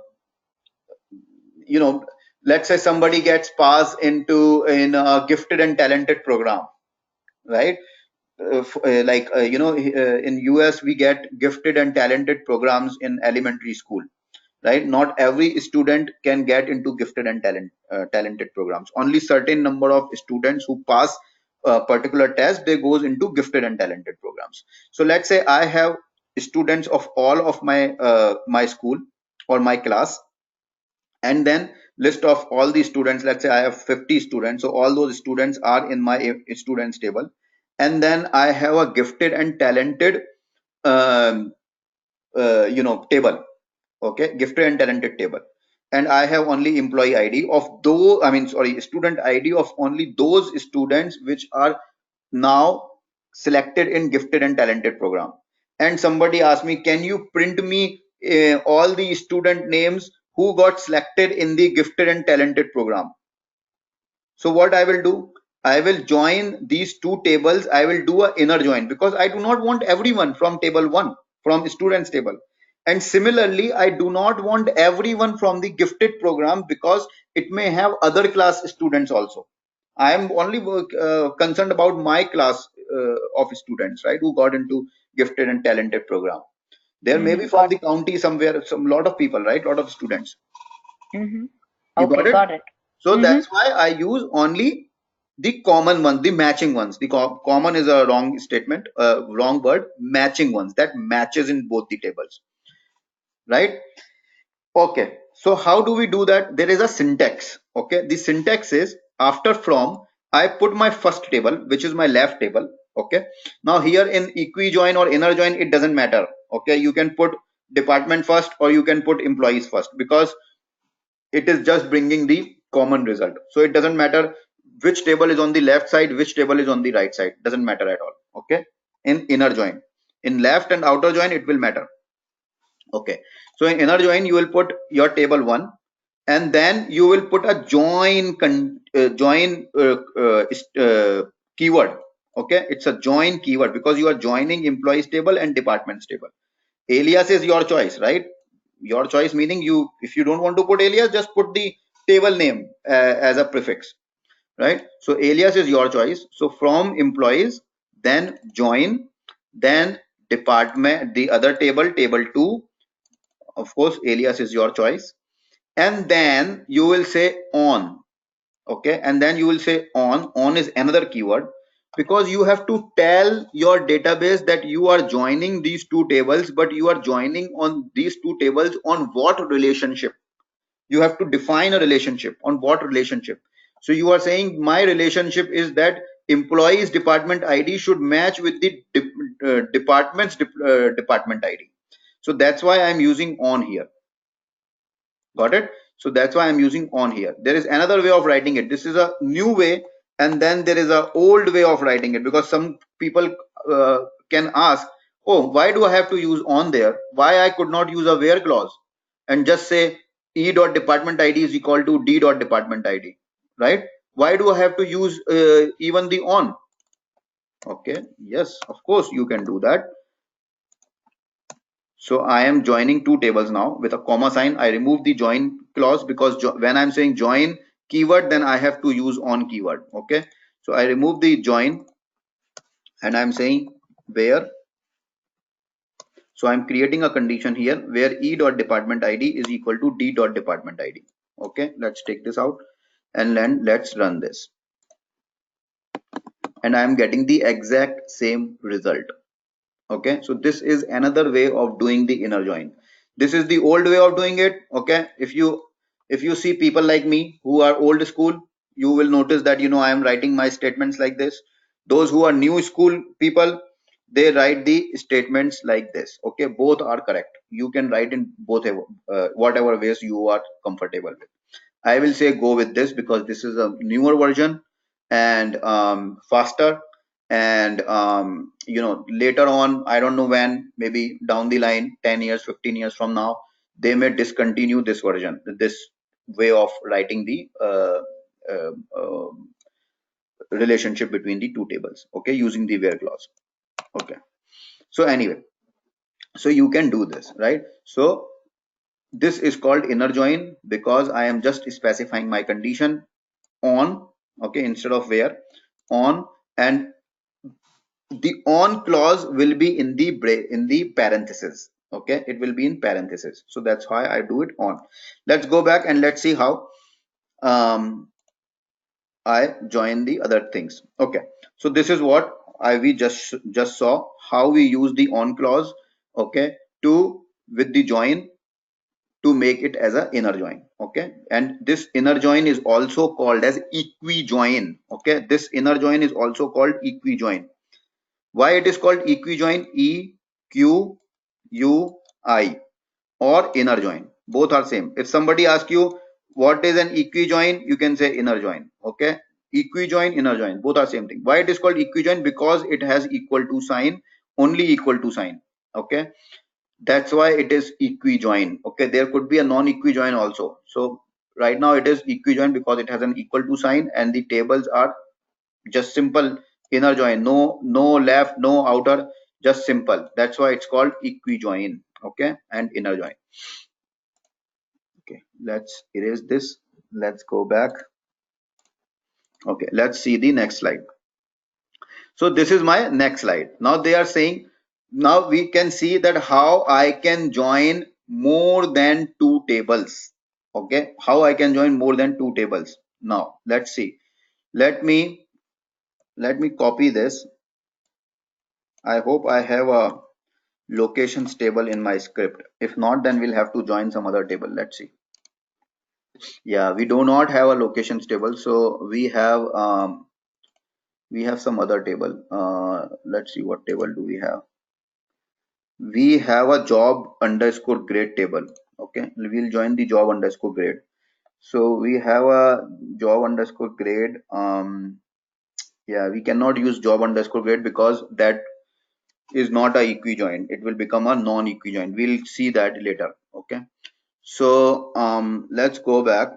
Speaker 1: let's say somebody gets passed in a gifted and talented program, right? In US we get gifted and talented programs in elementary school, right? Not every student can get into gifted and talented programs. Only certain number of students who pass a particular test, they goes into gifted and talented programs. So let's say I have students of all of my school or my class, and then list of all the students. Let's say I have 50 students, so all those students are in my students table. And then I have a gifted and talented um, table. Okay, gifted and talented table. and I have only employee ID of those, I mean, sorry, student ID of only those students which are now selected in gifted and talented program. And somebody asked me, can you print me all the student names who got selected in the gifted and talented program? So what I will do, I will join these two tables. I will do a inner join because I do not want everyone from table 1, from students table. And similarly, I do not want everyone from the gifted program because it may have other class students also. I am only concerned about my class of students, right, who got into gifted and talented program. There may be from
Speaker 3: Got
Speaker 1: the county somewhere, some lot of people, right, lot of students.
Speaker 3: it.
Speaker 1: You
Speaker 3: Okay,
Speaker 1: got it?
Speaker 3: got it.
Speaker 1: So
Speaker 3: Mm-hmm.
Speaker 1: that's why I use only the common ones, the matching ones. The common is a wrong statement, wrong word. Matching ones that matches in both the tables, right? Okay. So how do we do that? There is a syntax. Okay. The syntax is after from I put my first table, which is my left table. Okay. Now here in equi-join or inner join, it doesn't matter. Okay. You can put department first or you can put employees first because it is just bringing the common result. So it doesn't matter which table is on the left side, which table is on the right side, doesn't matter at all. Okay. In inner join, in left and outer join, it will matter. Okay. So in inner join, you will put your table 1 and then you will put a keyword. Okay. It's a join keyword because you are joining employees table and departments table. Alias is your choice, right? Your choice meaning you, if you don't want to put alias, just put the table name as a prefix, right? So alias is your choice. So from employees, then join, then department, the other table, table 2, of course alias is your choice, and then you will say on. Okay, and then you will say on is another keyword because you have to tell your database that you are joining these two tables, but you are joining on these two tables on what relationship. You have to define a relationship. On what relationship? So you are saying my relationship is that employees department ID should match with the department's department ID. So that's why I'm using on here. Got it? So that's why I'm using on here. There is another way of writing it. This is a new way, and then there is a old way of writing it because some people can ask, oh, why do I have to use on there? Why I could not use a where clause and just say e dot department ID is equal to d dot department ID, right? Why do I have to use even the on? Okay, yes, of course you can do that. So I am joining two tables now with a comma sign. I remove the join clause because when I'm saying join keyword, then I have to use on keyword. Okay. So I remove the join and I'm saying where. So I'm creating a condition here where e dot department ID is equal to d dot department ID. Okay. Let's take this out and then let's run this. And I'm getting the exact same result. Okay, so this is another way of doing the inner join. This is the old way of doing it. Okay, if you see people like me who are old school, you will notice that I am writing my statements like this. Those who are new school people, they write the statements like this. Okay, both are correct. You can write in both whatever ways you are comfortable with. I will say go with this because this is a newer version and faster. And later on, I don't know when, maybe down the line, 10 years, 15 years from now, they may discontinue this version, this way of writing the uh, uh, relationship between the two tables. Okay, using the where clause. Okay. So anyway, so you can do this, right? So this is called inner join because I am just specifying my condition on, okay, instead of where, on, and the on clause will be in the parenthesis. Okay, it will be in parenthesis. So that's why I do it on. Let's go back and let's see how I join the other things. Okay, so this is what we just saw how we use the on clause, okay, to with the join to make it as a inner join. Okay, and this inner join is also called as equi join. Okay, this inner join is also called equi join. Why it is called equi join? E Q U I, or inner join. Both are same. If somebody asks you what is an equijoin, you can say inner join. Okay, equijoin, inner join, both are same thing. Why it is called equijoin? Because it has equal to sign, only equal to sign. Okay, that's why it is equijoin. Okay, there could be a non-equijoin also. So right now it is equijoin because it has an equal to sign and the tables are just simple inner join, no left, no outer, just simple. That's why it's called equijoin. Okay, and inner join. Okay, let's erase this. Let's go back. Okay, let's see the next slide. So this is my next slide. Now they are saying, now we can see that how I can join more than two tables. Okay, how I can join more than two tables. Now let's see. Let me copy this. I hope I have a locations table in my script. If not, then we'll have to join some other table. Let's see. Yeah, we do not have a locations table, so we have some other table. Let's see, what table do we have? We have a job underscore grade table. Okay, we'll join the job underscore grade. So we have a job underscore grade. Yeah, we cannot use job underscore grade because that is not a equijoin. It will become a non-equijoin. We'll see that later. Okay, so let's go back.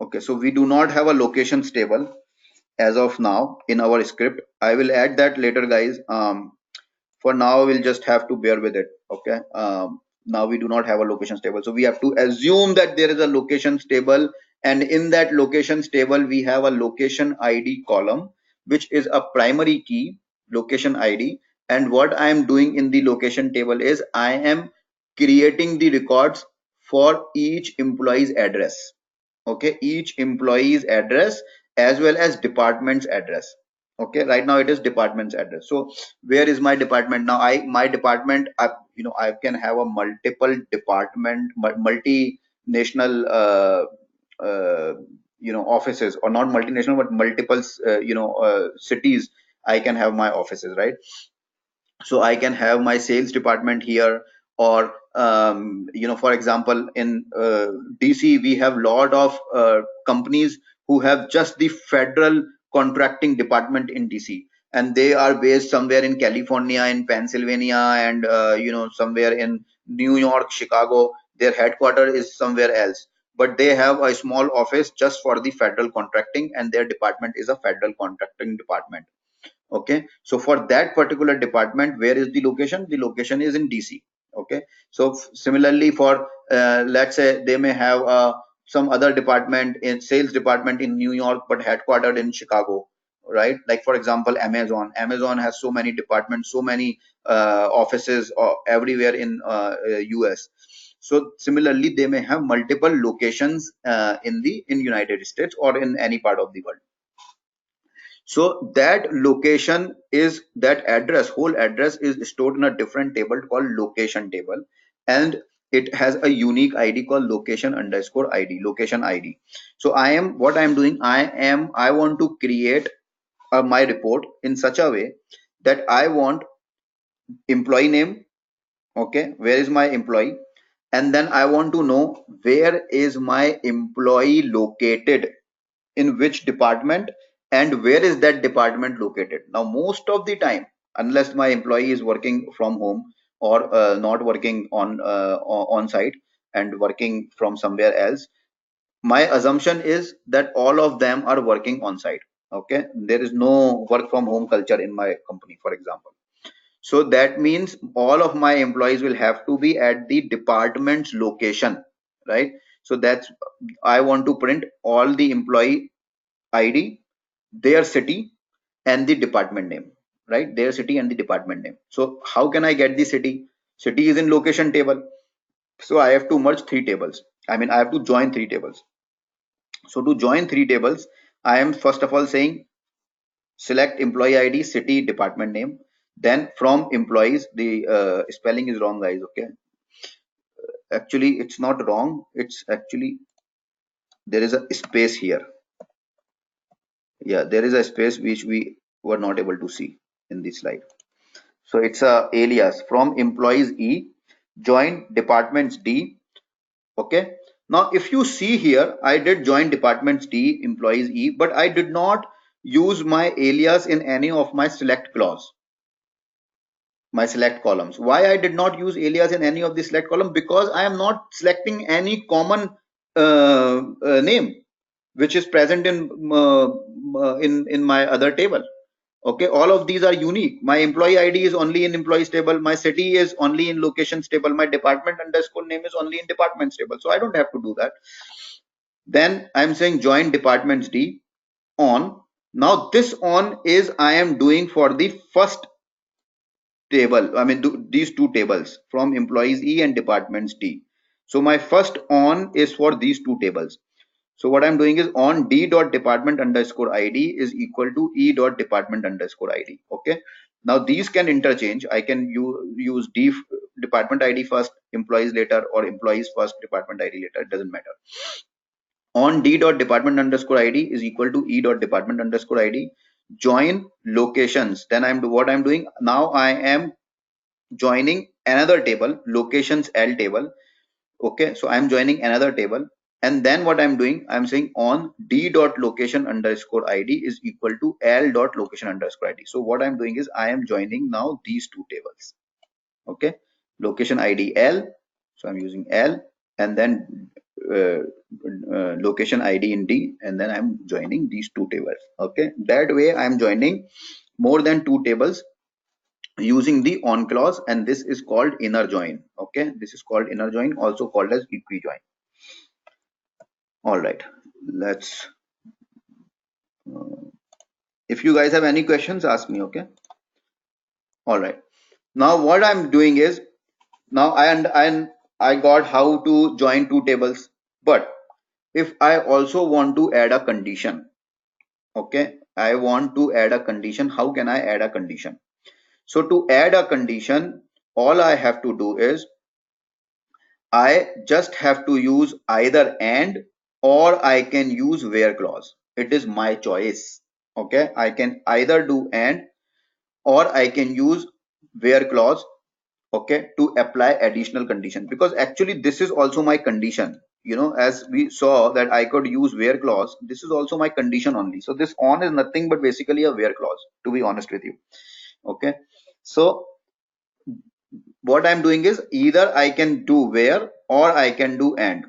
Speaker 1: Okay, so we do not have a locations table as of now in our script. I will add that later, guys. For now we'll just have to bear with it. Okay, now we do not have a locations table, so we have to assume that there is a locations table, and in that locations table we have a location id column, which is a primary key, location id. And what I am doing in the location table is I am creating the records for each employee's address. Okay, each employee's address as well as department's address. Okay, right now it is department's address. So where is my department now? My department, I can have a multiple department, multinational offices, or not multinational but multiple cities. I can have my offices, right? So I can have my sales department here, or for example, in DC we have lot of companies who have just the federal contracting department in DC, and they are based somewhere in California, in Pennsylvania, and somewhere in New York, Chicago. Their headquarters is somewhere else, but they have a small office just for the federal contracting, and their department is a federal contracting department. Okay, so for that particular department, where is the location? The location is in DC. Okay, so similarly for let's say they may have some other department, in sales department in New York but headquartered in Chicago, right? Like for example, Amazon has so many departments, so many offices everywhere in US. So similarly they may have multiple locations in United States or in any part of the world. So that location is, that address, whole address is stored in a different table called location table, and it has a unique ID called location underscore ID, location ID. So what I am doing, I want to create my report in such a way that I want employee name. Okay, where is my employee? And then I want to know where is my employee located, in which department, and where is that department located. Now most of the time, unless my employee is working from home, or not working on site and working from somewhere else, my assumption is that all of them are working on site. Okay, there is no work from home culture in my company, for example. So that means all of my employees will have to be at the department's location, right? So that's, I want to print all the employee ID, their city, and the department name, right? Their city and the department name. So how can I get the city? City is in location table. So I have to merge three tables. I mean, I have to join three tables. So to join three tables, I am first of all saying select employee ID, city, department name. Then from employees, the spelling is wrong, guys. Okay. Actually, it's not wrong. It's actually, there is a space here. Yeah, there is a space which we were not able to see in this slide. So it's a alias from employees E, join departments D. Okay, now if you see here, I did join departments D, employees E, but I did not use my alias in any of my select clause, my select columns. Why I did not use alias in any of the select column? Because I am not selecting any common name which is present in my other table. Okay, all of these are unique. My employee ID is only in employees table, my city is only in locations table, my department underscore name is only in departments table, so I don't have to do that. Then I'm saying join departments D on. Now this on is I am doing for the first table, I mean these two tables from employees E and departments D. So my first on is for these two tables. So what I'm doing is on D dot department underscore ID is equal to E dot department underscore ID. Okay. Now these can interchange. I can use department ID first, employees later, or employees first, department ID later. It doesn't matter. On D dot department underscore ID is equal to E dot department underscore ID. Join locations. Then what I'm doing now, I am joining another table, locations L table. Okay, so I'm joining another table, and then what I'm doing, I'm saying on D dot location underscore ID is equal to L dot location underscore ID. So what I'm doing is I am joining now these two tables. Okay, location ID L, so I'm using L, and then location ID in D, and then I'm joining these two tables. Okay, that way I'm joining more than two tables using the on clause, and this is called inner join. Okay, this is called inner join, also called as equi join. All right, let's if you guys have any questions, ask me. Okay, all right, now what I'm doing is, now I got how to join two tables, but if I also want to add a condition, okay, I want to add a condition. How can I add a condition? So to add a condition, all I have to do is I just have to use either and, or I can use where clause. It is my choice. Okay, I can either do and, or I can use where clause, okay, to apply additional condition, because actually this is also my condition. You know, as we saw that I could use where clause, this is also my condition only. So this on is nothing but basically a where clause, to be honest with you. Okay, so what I'm doing is either I can do where or I can do and.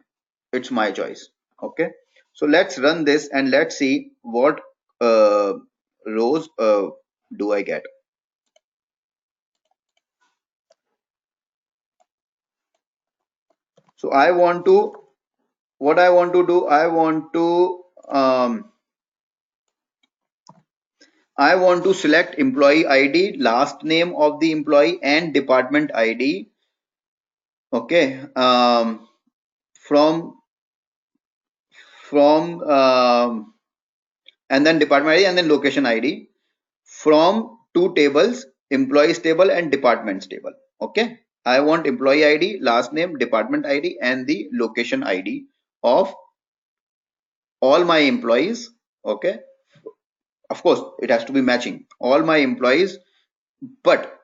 Speaker 1: It's my choice. Okay, so let's run this and let's see what rows do I get. So I want to, what I want to do, I want to select employee ID, last name of the employee, and department ID. Okay, from and then department ID and then location ID from two tables, employees table and departments table. Okay, I want employee ID, last name, department ID, and the location ID of all my employees. Okay, of course it has to be matching all my employees, but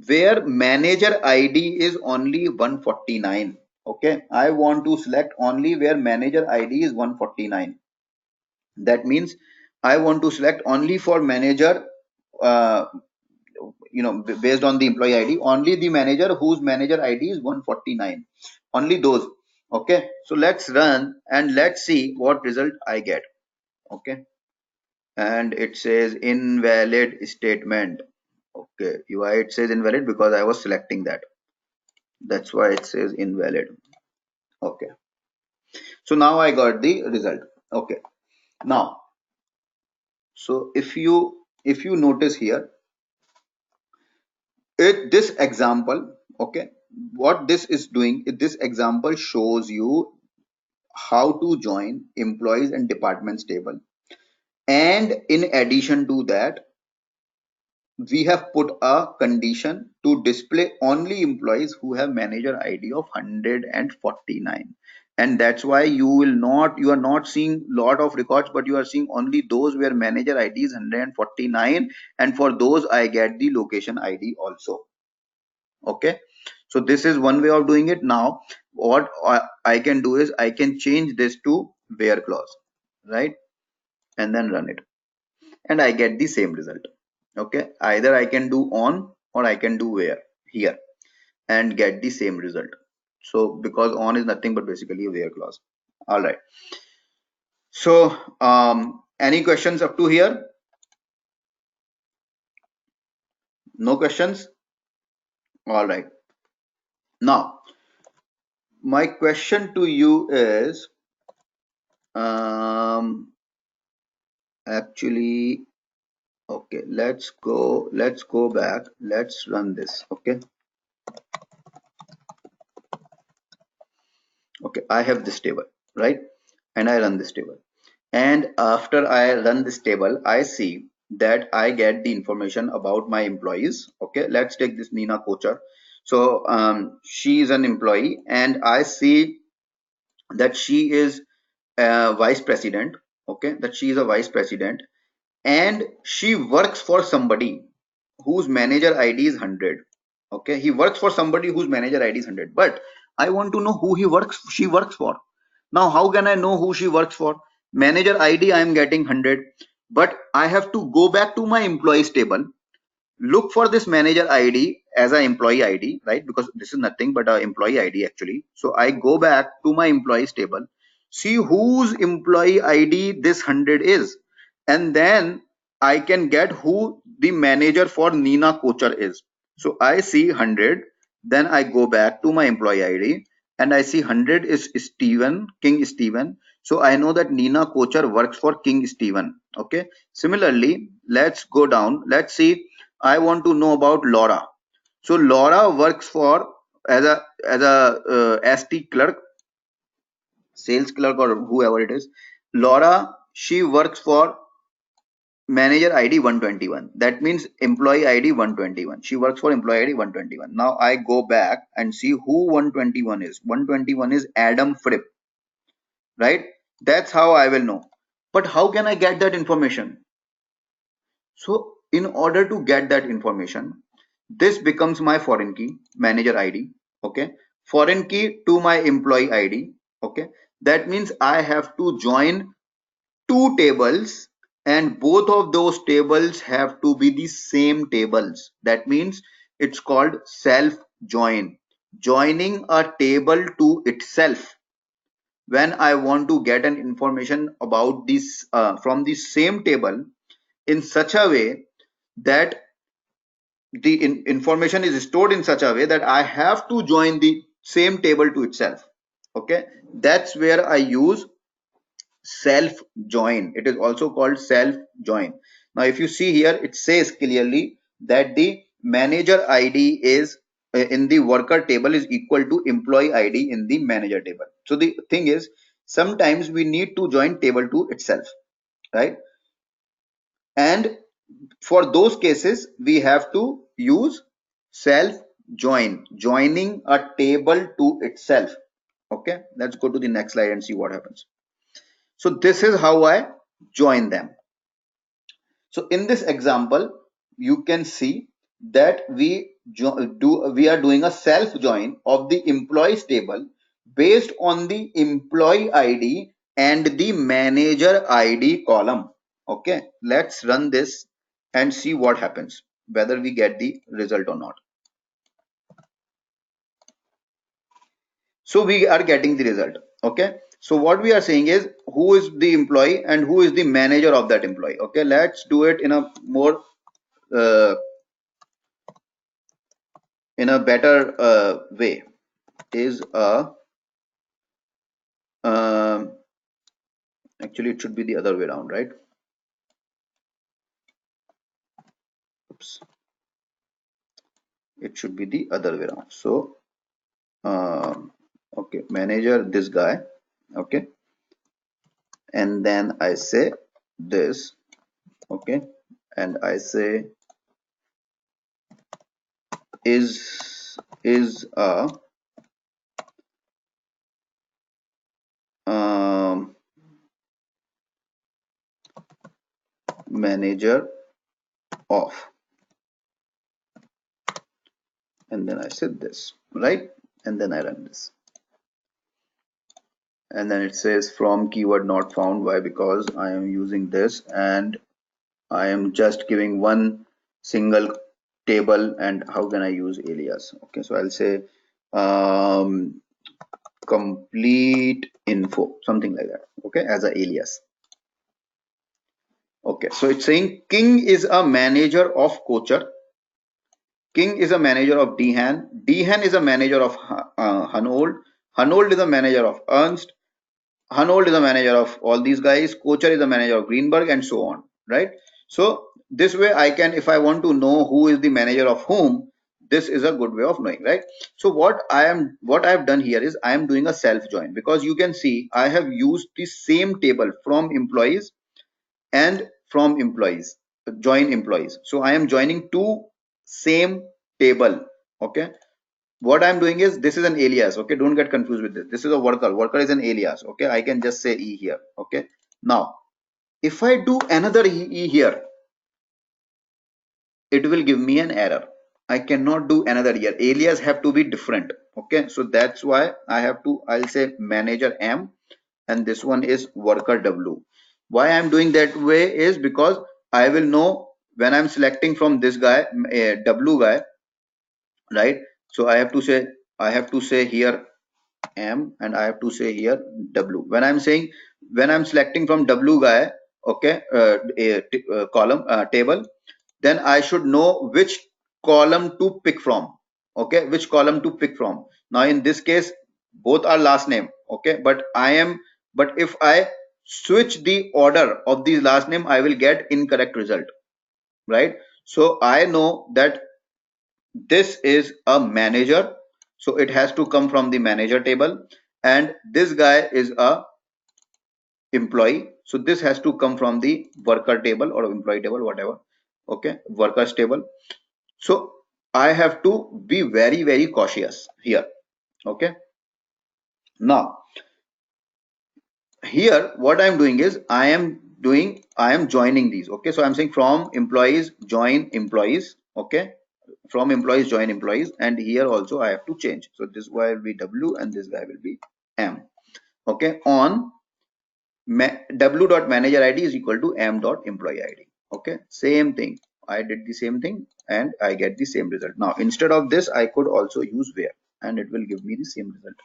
Speaker 1: where manager ID is only 149. Okay, I want to select only where manager ID is 149. That means I want to select only for manager, uh, based on the employee ID, only the manager whose manager ID is 149, only those. Okay, so let's run and let's see what result I get. Okay, and it says invalid statement. Okay, why it says invalid? Because I was selecting that, that's why it says invalid. Okay, so now I got the result. Okay, now, so if you notice here, this example, okay, what this is doing, this example shows you how to join employees and departments table, and in addition to that, we have put a condition to display only employees who have manager ID of 149, and that's why you are not seeing lot of records, but you are seeing only those where manager ID is 149, and for those I get the location ID also. Okay, So this is one way of doing it. Now what I can do is I can change this to where clause, right? And then run it, and I get the same result. Okay, either I can do on or I can do where here and get the same result. So because on is nothing but basically a where clause. All right. So any questions up to here? No questions? All right. Now my question to you is actually, okay, let's go back, let's run this. Okay, okay, I have this table, right? And I run this table, and after I run this table I see that I get the information about my employees. Okay, let's take this Nina Kochar. So she is an employee, and I see that she is a vice president. Okay, that she is a vice president, and she works for somebody whose manager ID is 100. Okay, he works for somebody whose manager ID is 100, but I want to know who she works for. Now how can I know who she works for? Manager ID I am getting 100, but I have to go back to my employees table, look for this manager ID as an employee ID, right? Because this is nothing but an employee ID actually. So I go back to my employees table, see whose employee ID this 100 is, and then I can get who the manager for Nina Kochar is. So I see 100, then I go back to my employee ID and I see 100 is Steven, King Steven. So I know that Nina Kochar works for King Steven. Okay. Similarly, let's go down. Let's see, I want to know about Laura. So Laura works for as a ST clerk, sales clerk, or whoever it is. Laura, she works for manager ID 121. That means employee ID 121. She works for employee ID 121. Now I go back and see who 121 is. 121 is Adam Fripp, right? That's how I will know. But how can I get that information? So in order to get that information, this becomes my foreign key, manager ID. Okay. Foreign key to my employee ID. Okay. That means I have to join two tables, and both of those tables have to be the same tables. That means it's called self join. Joining a table to itself when I want to get an information about this from the same table in such a way that the information is stored in such a way that I have to join the same table to itself. Okay, that's where I use self join. It is also called self join. Now if you see here, it says clearly that the manager ID is in the worker table is equal to employee ID in the manager table. So the thing is, sometimes we need to join table to itself, right? And for those cases we have to use self join, joining a table to itself. Okay, let's go to the next slide and see what happens. So this is how I join them. So in this example you can see that we are doing a self join of the employees table based on the employee ID and the manager ID column. Okay, let's run this and see what happens, whether we get the result or not. So we are getting the result. Okay, so what we are saying is who is the employee and who is the manager of that employee. Okay, let's do it uh, in a better way. Is a actually it should be the other way around, right? Oops, it should be the other way around. So okay, manager this guy. Okay, and then I say this. Okay, and I say is a um, manager of, and then I said this. right? And then I run this. And then it says from keyword not found. Why? Because I am using this and I am just giving one single table, and how can I use alias? Okay, so I'll say um, complete info, something like that, okay, as a alias. Okay, so it's saying King is a manager of Kochar. King is a manager of Dehan. Dehan is a manager of Hanold. Hanold is a manager of Ernst. Hanold is a manager of all these guys. Kochar is a manager of Greenberg, and so on, right? So this way I can, if I want to know who is the manager of whom, this is a good way of knowing, right? So what I've done here is I am doing a self join, because you can see I have used the same table from employees and from employees, join employees. So I am joining two same table. Okay, what I'm doing is, this is an alias. Okay, don't get confused with this. This is a worker is an alias. Okay, I can just say E here. Okay, now if I do another E here, it will give me an error. I cannot do another here. Alias have to be different. Okay, so that's why I have to, I'll say manager M, and this one is worker W. Why I'm doing that way is because I will know when I'm selecting from this guy, W guy, right? So I have to say here M, and I have to say here W. When I'm selecting from W guy, okay, column, table, then I should know which column to pick from. Okay, which column to pick from. Now in this case, both are last name. Okay, but if I switch the order of these last name, I will get incorrect result, right? So I know that this is a manager, so it has to come from the manager table, and this guy is a employee, so this has to come from the worker table or employee table, whatever. Okay, workers table. So I have to be very cautious here. Okay, now here what I'm doing is I am joining these. Okay, so I'm saying from employees join employees. Okay, from employees join employees, and here also I have to change. So this guy will be W and this guy will be M. Okay, on W dot manager ID is equal to M dot employee ID. Okay, same thing. I did the same thing and I get the same result. Now instead of this, I could also use where, and it will give me the same result.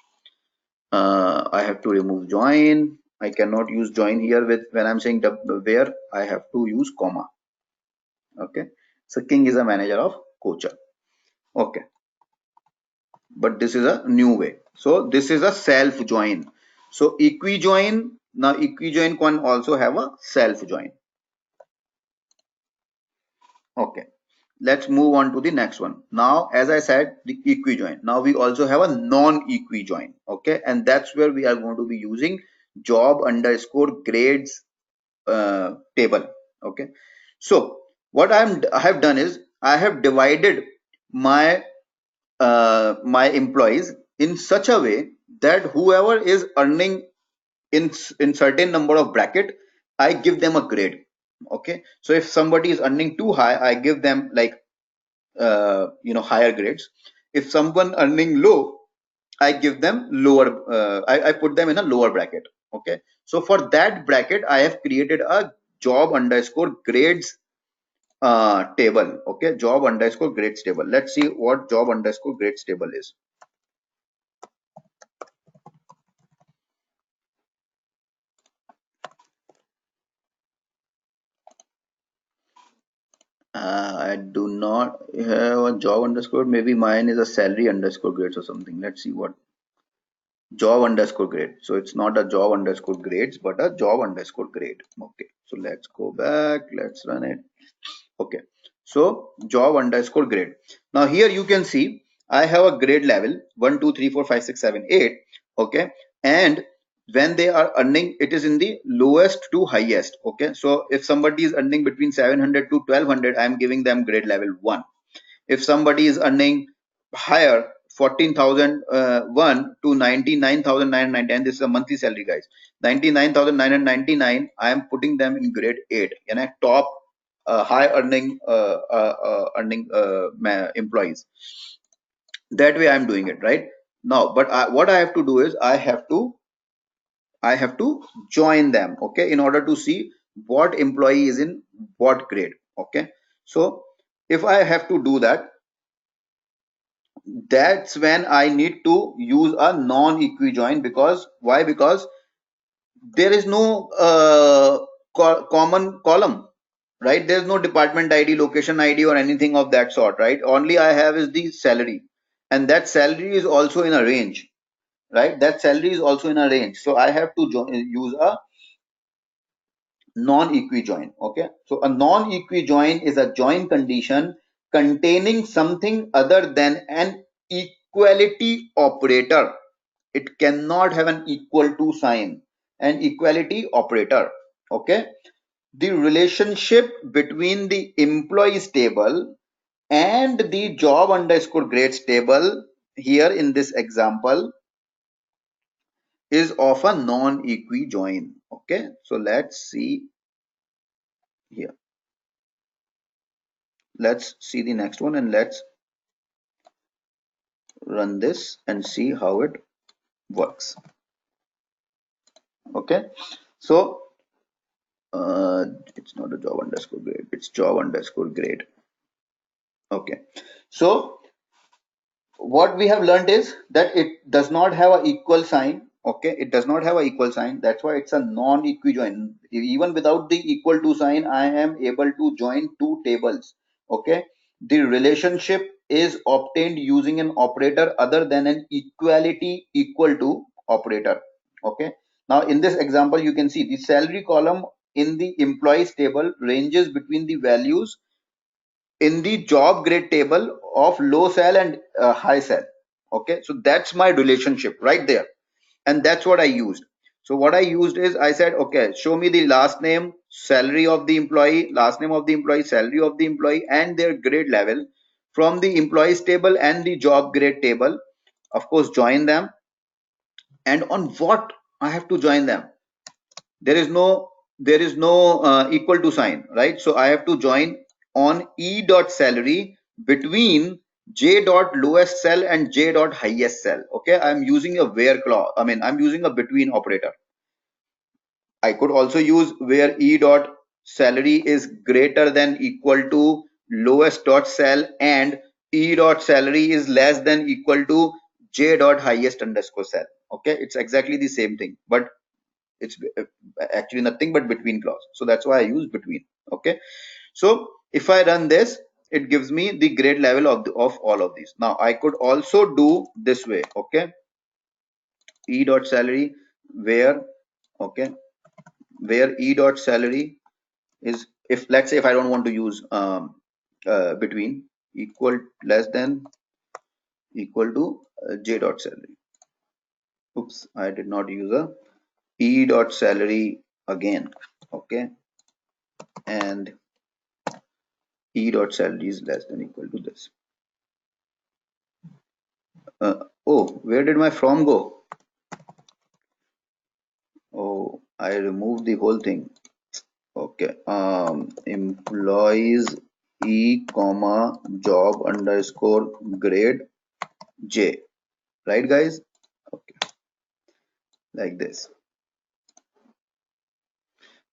Speaker 1: I have to remove join. I cannot use join here with when I'm saying where. I have to use comma. Okay, so King is a manager of Kocha. Okay, but this is a new way. So this is a self join. So equi join, now equi join can also have a self join. Okay, let's move on to the next one. Now as I said, the equi join, now we also have a non equi join. Okay, and that's where we are going to be using job underscore grades table. Okay, so what I have done is I have divided my my employees in such a way that whoever is earning in certain number of bracket, I give them a grade. Okay, so if somebody is earning too high, I give them like higher grades. If someone earning low, I give them lower, I put them in a lower bracket. Okay, so for that bracket I have created a job underscore grades table. Okay, job underscore grades table. Let's see what job underscore grades table is. I do not have a job underscore. Maybe mine is a salary underscore grades or something. Let's see what job underscore grade. So it's not a job underscore grades, but a job underscore grade. Okay, so let's go back. Let's run it. Okay, so job underscore grade. Now here you can see I have a grade level 1, 2, 3, 4, 5, 6, 7, 8. Okay, and when they are earning, it is in the lowest to highest. Okay, so if somebody is earning between 700 to 1200, I am giving them grade level 1. If somebody is earning higher, 14,001 to 99,999, and this is a monthly salary, guys, 99,999, I am putting them in grade 8, and I top high earning employees. That way I'm doing it right now. But what I have to do is I have to join them, okay, in order to see what employee is in what grade. Okay, so if I have to do that, that's when I need to use a non-equi join. Because why? Because there is no common column, right? There's no department ID, location ID, or anything of that sort, right? Only I have is the salary, and that salary is also in a range, right? That salary is also in a range, so I have to use a non-equi join. Okay, so a non-equi join is a join condition containing something other than an equality operator. It cannot have an equal to sign, an equality operator. Okay, the relationship between the employees table and the job underscore grades table here in this example is of a non-equi join. Okay, so let's see here. Let's see the next one, and let's run this and see how it works. Okay, so it's not a job underscore grade, it's job underscore grade. Okay, so what we have learned is that it does not have a equal sign. Okay, it does not have a equal sign. That's why it's a non-equi join. Even without the equal to sign, I am able to join two tables. Okay, the relationship is obtained using an operator other than an equality equal to operator. Okay, now in this example you can see the salary column in the employees table ranges between the values in the job grade table of low cell and high cell. Okay, so that's my relationship right there, and that's what I used. So what I used is I said, okay, show me the last name, salary of the employee, last name of the employee, salary of the employee, and their grade level from the employees table and the job grade table. Of course, join them. And on what I have to join them? There is no equal to sign, right? So I have to join on e dot salary between j dot lowest cell and j dot highest cell. Okay, I'm using a where clause. I mean, I'm using a between operator. I could also use where e dot salary is greater than equal to lowest dot cell and e dot salary is less than equal to j dot highest underscore cell. Okay, it's exactly the same thing, but it's actually nothing but between clause, so that's why I use between. Okay, so if I run this, it gives me the grade level of all of these. Now I could also do this way. Okay, e dot salary where, okay, where e dot salary is, if let's say if I don't want to use between, equal less than equal to j dot salary. Oops, I did not use a e dot salary again. Okay, and e dot salary is less than equal to this. Oh, where did my from go? Oh, I removed the whole thing. Okay, employees e comma job underscore grade j, right guys? Okay, like this,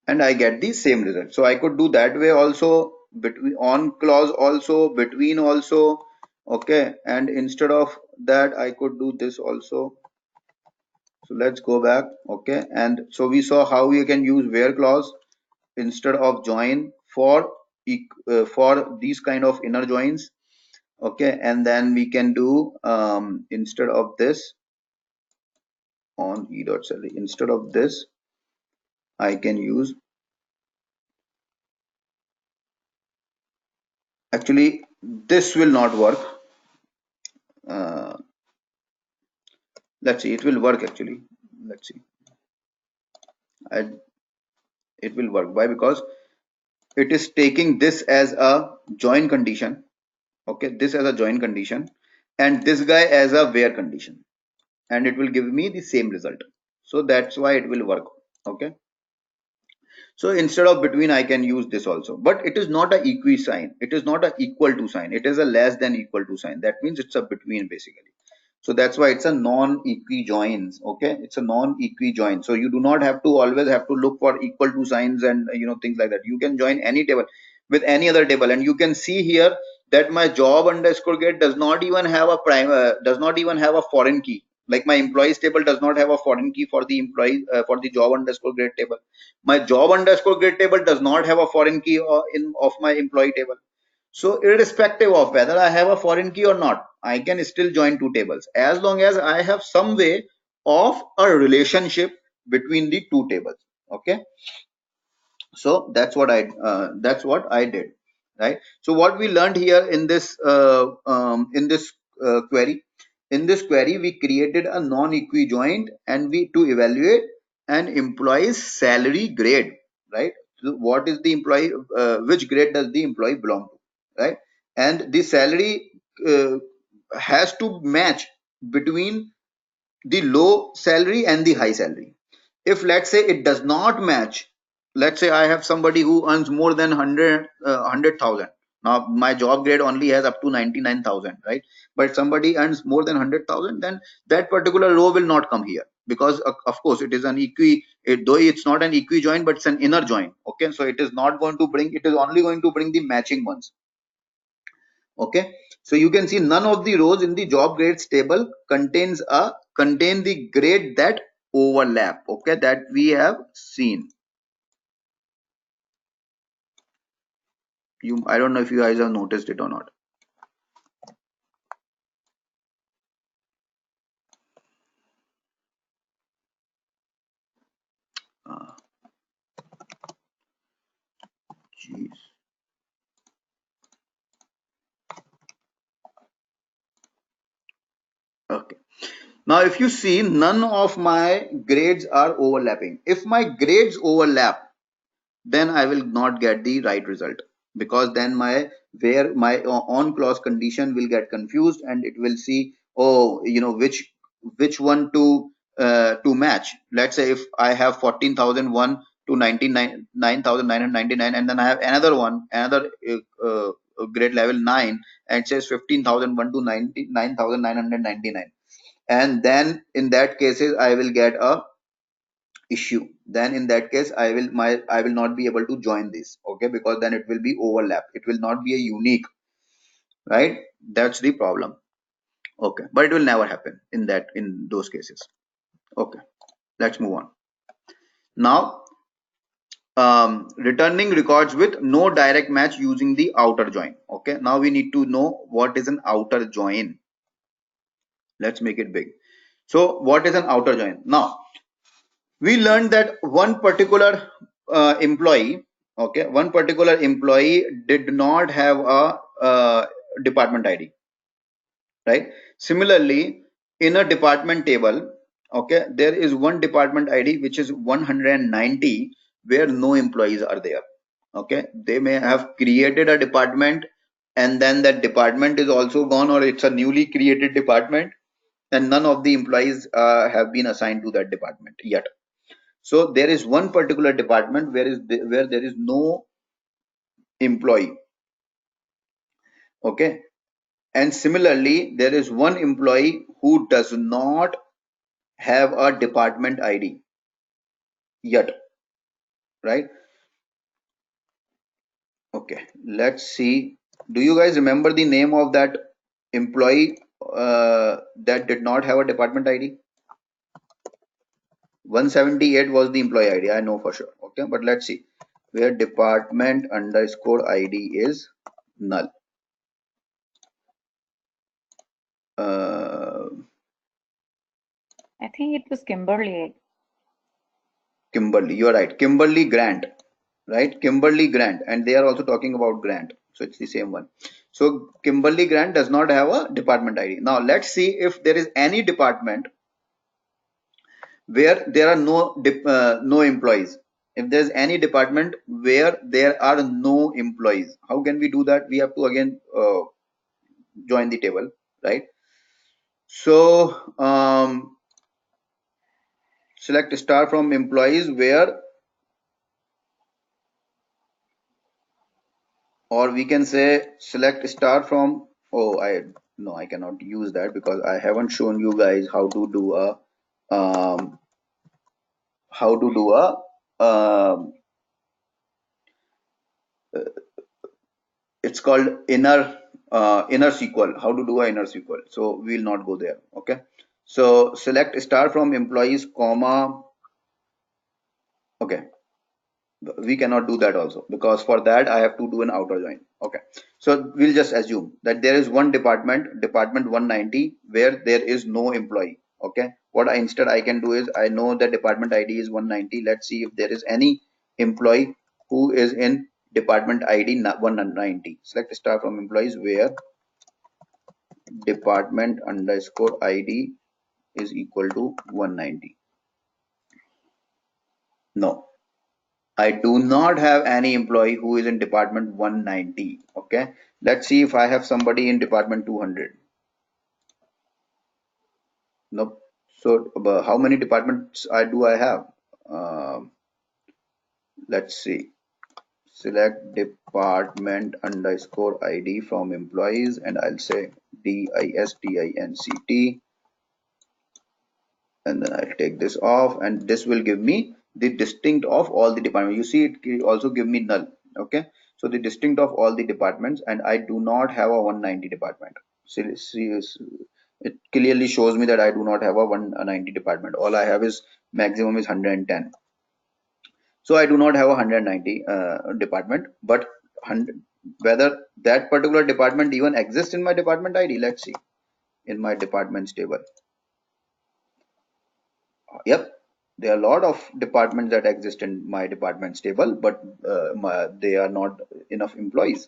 Speaker 1: and I get the same result. So I could do that way also, between on clause also, between also. Okay, and instead of that I could do this also. So let's go back. Okay, and so we saw how you can use where clause instead of join for these kind of inner joins. Okay, and then we can do instead of this on e dot salary, instead of this I can use, actually this will not work. uh, let's see, it will work actually. Let's see. I, it will work. Why? Because it is taking this as a join condition. Okay, this as a join condition and this guy as a where condition, and it will give me the same result. So that's why it will work. Okay, So instead of between, I can use this also, but it is not a equi sign. It is not a equal to sign. It is a less than equal to sign. That means it's a between basically. So that's why it's a non-equi joins. Okay, it's a non-equi join. So you do not have to always have to look for equal to signs and things like that. You can join any table with any other table, and you can see here that my job underscore get does not even have a prime, does not even have a foreign key. Like my employees table does not have a foreign key for the employee for the job underscore grade table. My job underscore grade table does not have a foreign key of my employee table. So irrespective of whether I have a foreign key or not, I can still join two tables as long as I have some way of a relationship between the two tables. Okay, so that's what I did, right? So what we learned here in this query, we created a non-equi joint, and we to evaluate an employee's salary grade, right? So what is the employee, which grade does the employee belong to, right? And the salary uh, has to match between the low salary and the high salary. If let's say it does not match, let's say I have somebody who earns more than 100,000. Now my job grade only has up to 99,000, right? But somebody earns more than 100,000, then that particular row will not come here, because of course it is an though it's not an equi join, but it's an inner join. Okay, so it is not going to bring, it is only going to bring the matching ones. Okay, so you can see none of the rows in the job grades table contain the grade that overlap. Okay, that we have seen. I don't know if you guys have noticed it or not. uh, Jeez. Okay, now if you see, none of my grades are overlapping. If my grades overlap, then I will not get the right result, because then my on clause condition will get confused, and it will see, oh, which one to match. Let's say if I have 14,001 to 99,999, and then I have another grade level 9, and it says 15,001 to 99,999, and then in that cases I will get a issue. Then in that case I will not be able to join this. Okay, because then it will be overlap, it will not be a unique, right? That's the problem. Okay, but it will never happen in those cases. Okay, let's move on. Now returning records with no direct match using the outer join. Okay, now we need to know what is an outer join. Let's make it big. So what is an outer join? Now we learned that one particular employee, okay, one particular employee did not have a department ID, right? Similarly, in a department table, okay, there is one department ID which is 190, where no employees are there. Okay, they may have created a department, and then that department is also gone, or it's a newly created department, and none of the employees have been assigned to that department yet. So there is one particular department where there is no employee. Okay, and similarly there is one employee who does not have a department ID yet, right? Okay, let's see. Do you guys remember the name of that employee that did not have a department ID? 178 was the employee ID, I know for sure. Okay, but let's see where department underscore ID is null. uh,
Speaker 3: I think it was Kimberly.
Speaker 1: Kimberly, you're right. Kimberly Grant, right? Kimberly Grant, and they are also talking about Grant, so it's the same one. So Kimberly Grant does not have a department ID. Now let's see if there is any department where there are no employees. If there's any department where there are no employees, how can we do that? We have to again join the table, right? So select star from employees where or we can say select star from, oh, I cannot use that because I haven't shown you guys how to do a um, how to do a um, it's called inner SQL, how to do a inner SQL. So we'll not go there. Okay, so select star from employees comma. Okay, we cannot do that also because for that I have to do an outer join. Okay, so we'll just assume that there is one department 190 where there is no employee. Okay, what I can do is, I know the department ID is 190. Let's see if there is any employee who is in department ID 190. Select star from employees where department underscore ID is equal to 190. No, I do not have any employee who is in department 190. Okay, let's see if I have somebody in department 200. Nope. So how many departments I have? Let's see. Select department underscore ID from employees, and I'll say DISTINCT, and then I'll take this off, and this will give me the distinct of all the departments. You see, it also give me null. Okay, so the distinct of all the departments, and I do not have a 190 department. See, it clearly shows me that I do not have a 190 department. All I have is maximum is 110. So I do not have a 190 department, but 100, whether that particular department even exists in my department ID. Let's see, in my departments table. Yep, there are a lot of departments that exist in my departments table, but they are not enough employees,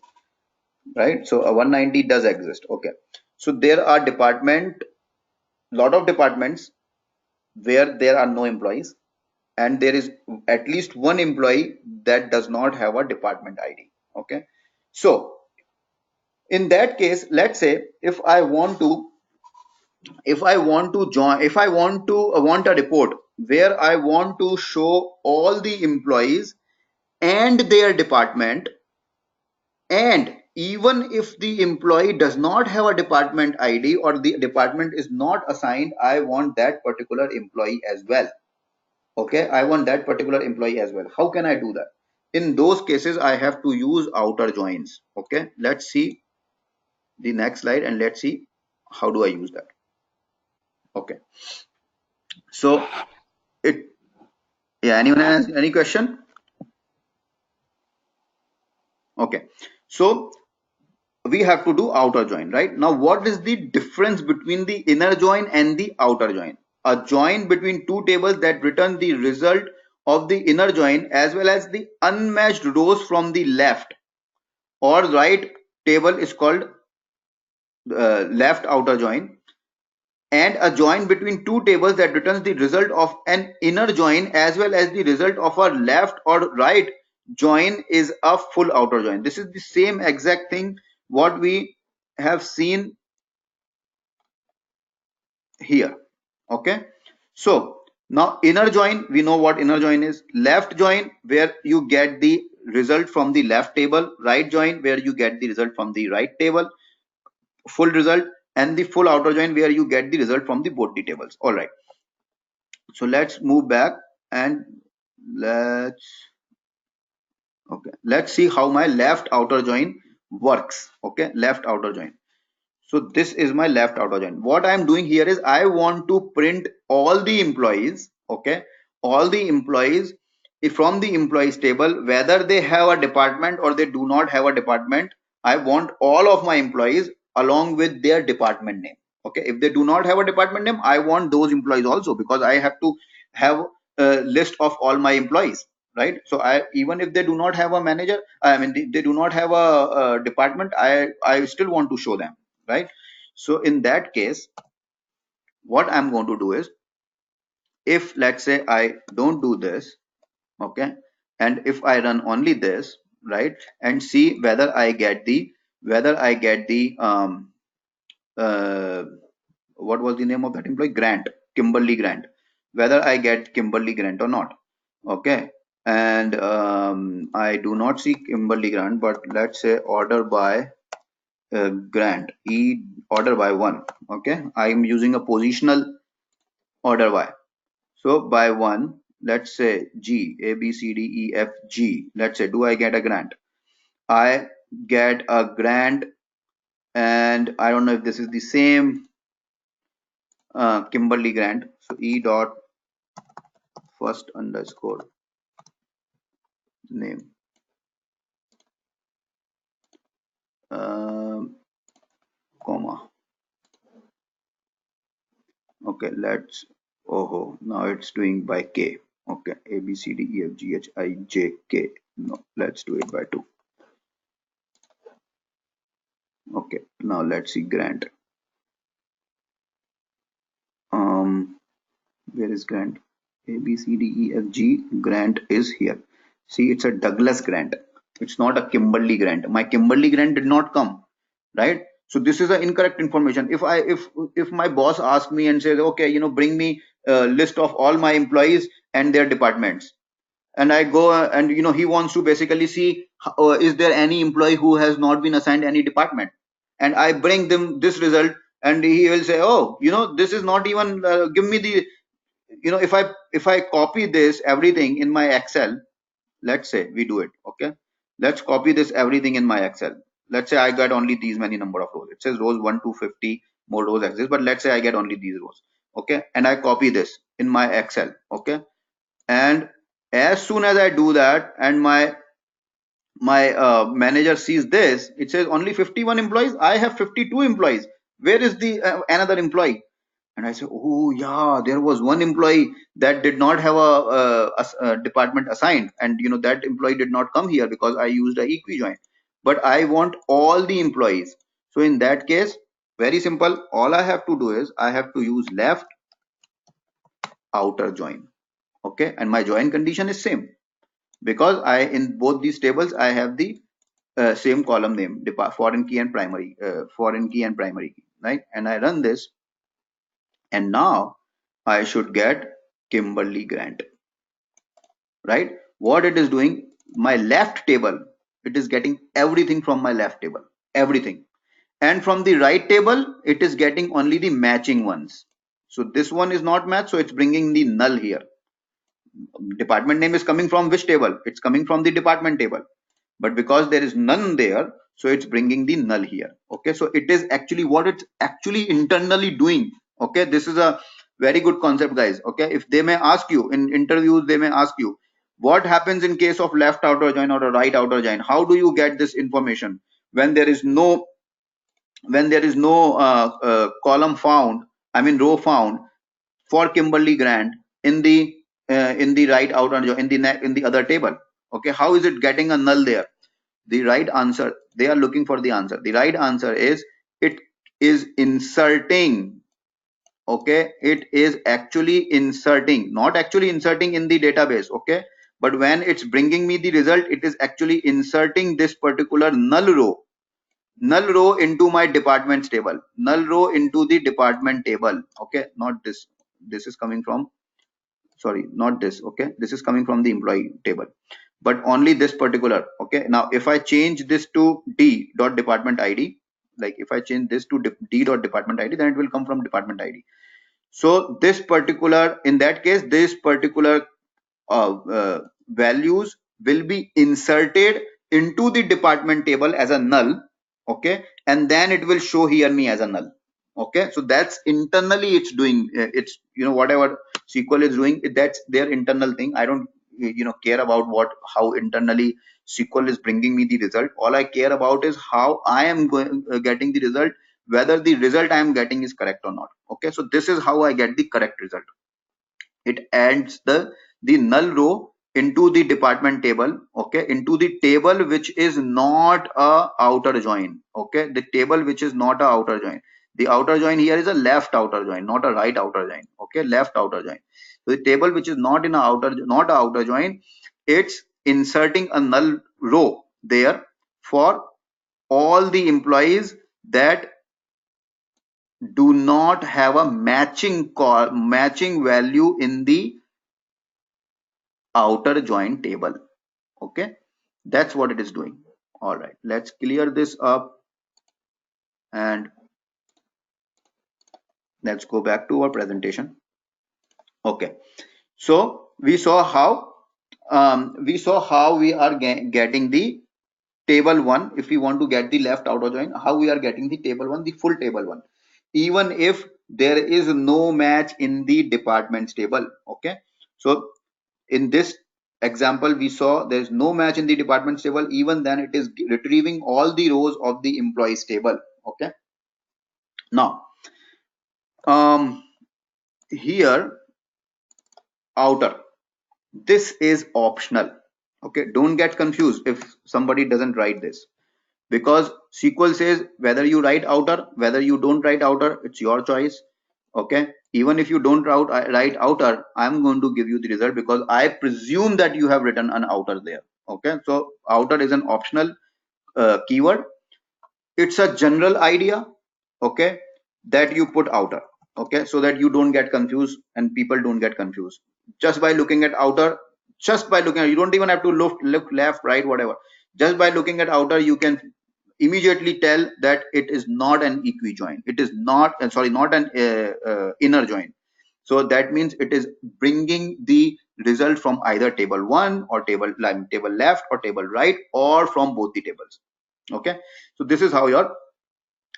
Speaker 1: right? So a 190 does exist. Okay, so there are lot of departments where there are no employees, and there is at least one employee that does not have a department ID. Okay, so in that case, let's say if I want to want a report where I want to show all the employees and their department, and even if the employee does not have a department ID or the department is not assigned, I want that particular employee as well. Okay, I want that particular employee as well. How can I do that? In those cases, I have to use outer joins. Okay, let's see the next slide and let's see how do I use that. Okay, so it, yeah, anyone has any question? Okay, so we have to do outer join, right? Now what is the difference between the inner join and the outer join? A join between two tables that return the result of the inner join as well as the unmatched rows from the left or right table is called left outer join, and a join between two tables that returns the result of an inner join as well as the result of a left or right join is a full outer join. This is the same exact thing what we have seen here. Okay, so now inner join, we know what inner join is. Left join, where you get the result from the left table. Right join, where you get the result from the right table, full result. And the full outer join, where you get the result from the both the tables. All right, so let's move back and let's let's see how my left outer join works. Okay, left outer join. So this is my left outer join. What I'm doing here is I want to print all the employees, okay, all the employees from the employees table, whether they have a department or they do not have a department. I want all of my employees along with their department name. Okay, if they do not have a department name, I want those employees also, because I have to have a list of all my employees, right? So I, even if they do not have a manager, I mean they do not have a department, I still want to show them, right? So in that case, what I'm going to do is, if let's say I don't do this, okay, and if I run only this, right, and see whether I get the uh, what was the name of that employee? Grant, Kimberly Grant, whether I get Kimberly Grant or not. Okay, and I do not see Kimberly Grant, but let's say order by Grant, E order by 1. Okay, I am using a positional order by. So by 1, let's say G, A, B, C, D, E, F, G. Let's say, do I get a grant? I get a grant, and I don't know if this is the same Kimberly Grant. So E dot first underscore name, comma. Okay, let's, oh, now it's doing by K. Okay, A, B, C, D, E, F, G, H, I, J, K. No, let's do it by 2. Okay, now let's see grant. Where is grant? A, B, C, D, E, F, G. Grant is here. See, it's a Douglas grant. It's not a Kimberly grant. My Kimberly grant did not come, right? So this is an incorrect information. If my boss asks me and says, okay, bring me a list of all my employees and their departments, and I go and he wants to basically see is there any employee who has not been assigned any department, and I bring them this result, and he will say, oh, this is not even give me the, if I copy this everything in my Excel. Let's say we do it. Okay, let's copy this everything in my Excel. Let's say I got only these many number of rows. It says rows 1 to 50, more rows exist, but let's say I get only these rows. Okay, and I copy this in my Excel. Okay, and as soon as I do that, and my manager sees this, it says only 51 employees. I have 52 employees. Where is the another employee? And I say, oh yeah, there was one employee that did not have a department assigned, and that employee did not come here because I used a equi-join. But I want all the employees. So in that case, very simple. All I have to do is I have to use left outer join. Okay, and my join condition is same, because I in both these tables I have the same column name, foreign key and primary, key, right? And I run this, and now I should get Kimberly Grant, right? What it is doing, my left table, it is getting everything from my left table, everything, and from the right table it is getting only the matching ones. So this one is not matched, so it's bringing the null here. Department name is coming from which table? It's coming from the department table, but because there is none there, so it's bringing the null here. Okay, so it is actually what it's actually internally doing. Okay, this is a very good concept, guys. Okay, if they may ask you in interviews, they may ask you what happens in case of left outer join or a right outer join. How do you get this information when there is no column found, I mean row found for Kimberly Grant in the right outer join, in the other table? Okay, how is it getting a null there? The right answer, they are looking for the answer. The right answer is it is inserting. Okay, it is actually inserting, not actually inserting in the database. Okay, but when it's bringing me the result, it is actually inserting this particular null row into my departments table, null row into the department table. Okay, not this. This is coming from, sorry, not this. Okay, this is coming from the employee table, but only this particular. Okay, now if I change this to d dot department id, like if I change this to d dot department id, then it will come from department id. So this particular, in that case, this particular values will be inserted into the department table as a null. Okay, and then it will show here me as a null. Okay, so that's internally it's doing, it's whatever SQL is doing, that's their internal thing. I don't care about how internally SQL is bringing me the result. All I care about is how I am going getting the result, whether the result I am getting is correct or not. Okay, so this is how I get the correct result. It adds the null row into the department table. Okay, into the table which is not a outer join. Okay, the table which is not a outer join. The outer join here is a left outer join, not a right outer join. Okay, left outer join. So the table which is not in a not a outer join, it's inserting a null row there for all the employees that do not have a matching value in the outer join table. Okay, that's what it is doing. All right, let's clear this up and let's go back to our presentation. Okay, so we saw how we are getting the table one. If we want to get the left outer join, how we are getting the table one, the full table one, even if there is no match in the departments table. Okay, so in this example we saw there's no match in the departments table, even then it is retrieving all the rows of the employees table. Okay, now here outer, this is optional. Okay, don't get confused if somebody doesn't write this, because SQL says whether you write outer, whether you don't write outer, it's your choice. Okay, even if you don't write outer, I'm going to give you the result because I presume that you have written an outer there. Okay, so outer is an optional keyword. It's a general idea, okay, that you put outer. Okay, so that you don't get confused and people don't get confused just by looking at outer. Just by looking at, you don't even have to look left, right, whatever. Just by looking at outer, you can immediately tell that it is not an equi join. It is not sorry, not an inner join. So that means it is bringing the result from either table 1 or table left or table right, or from both the tables. Okay, so this is how your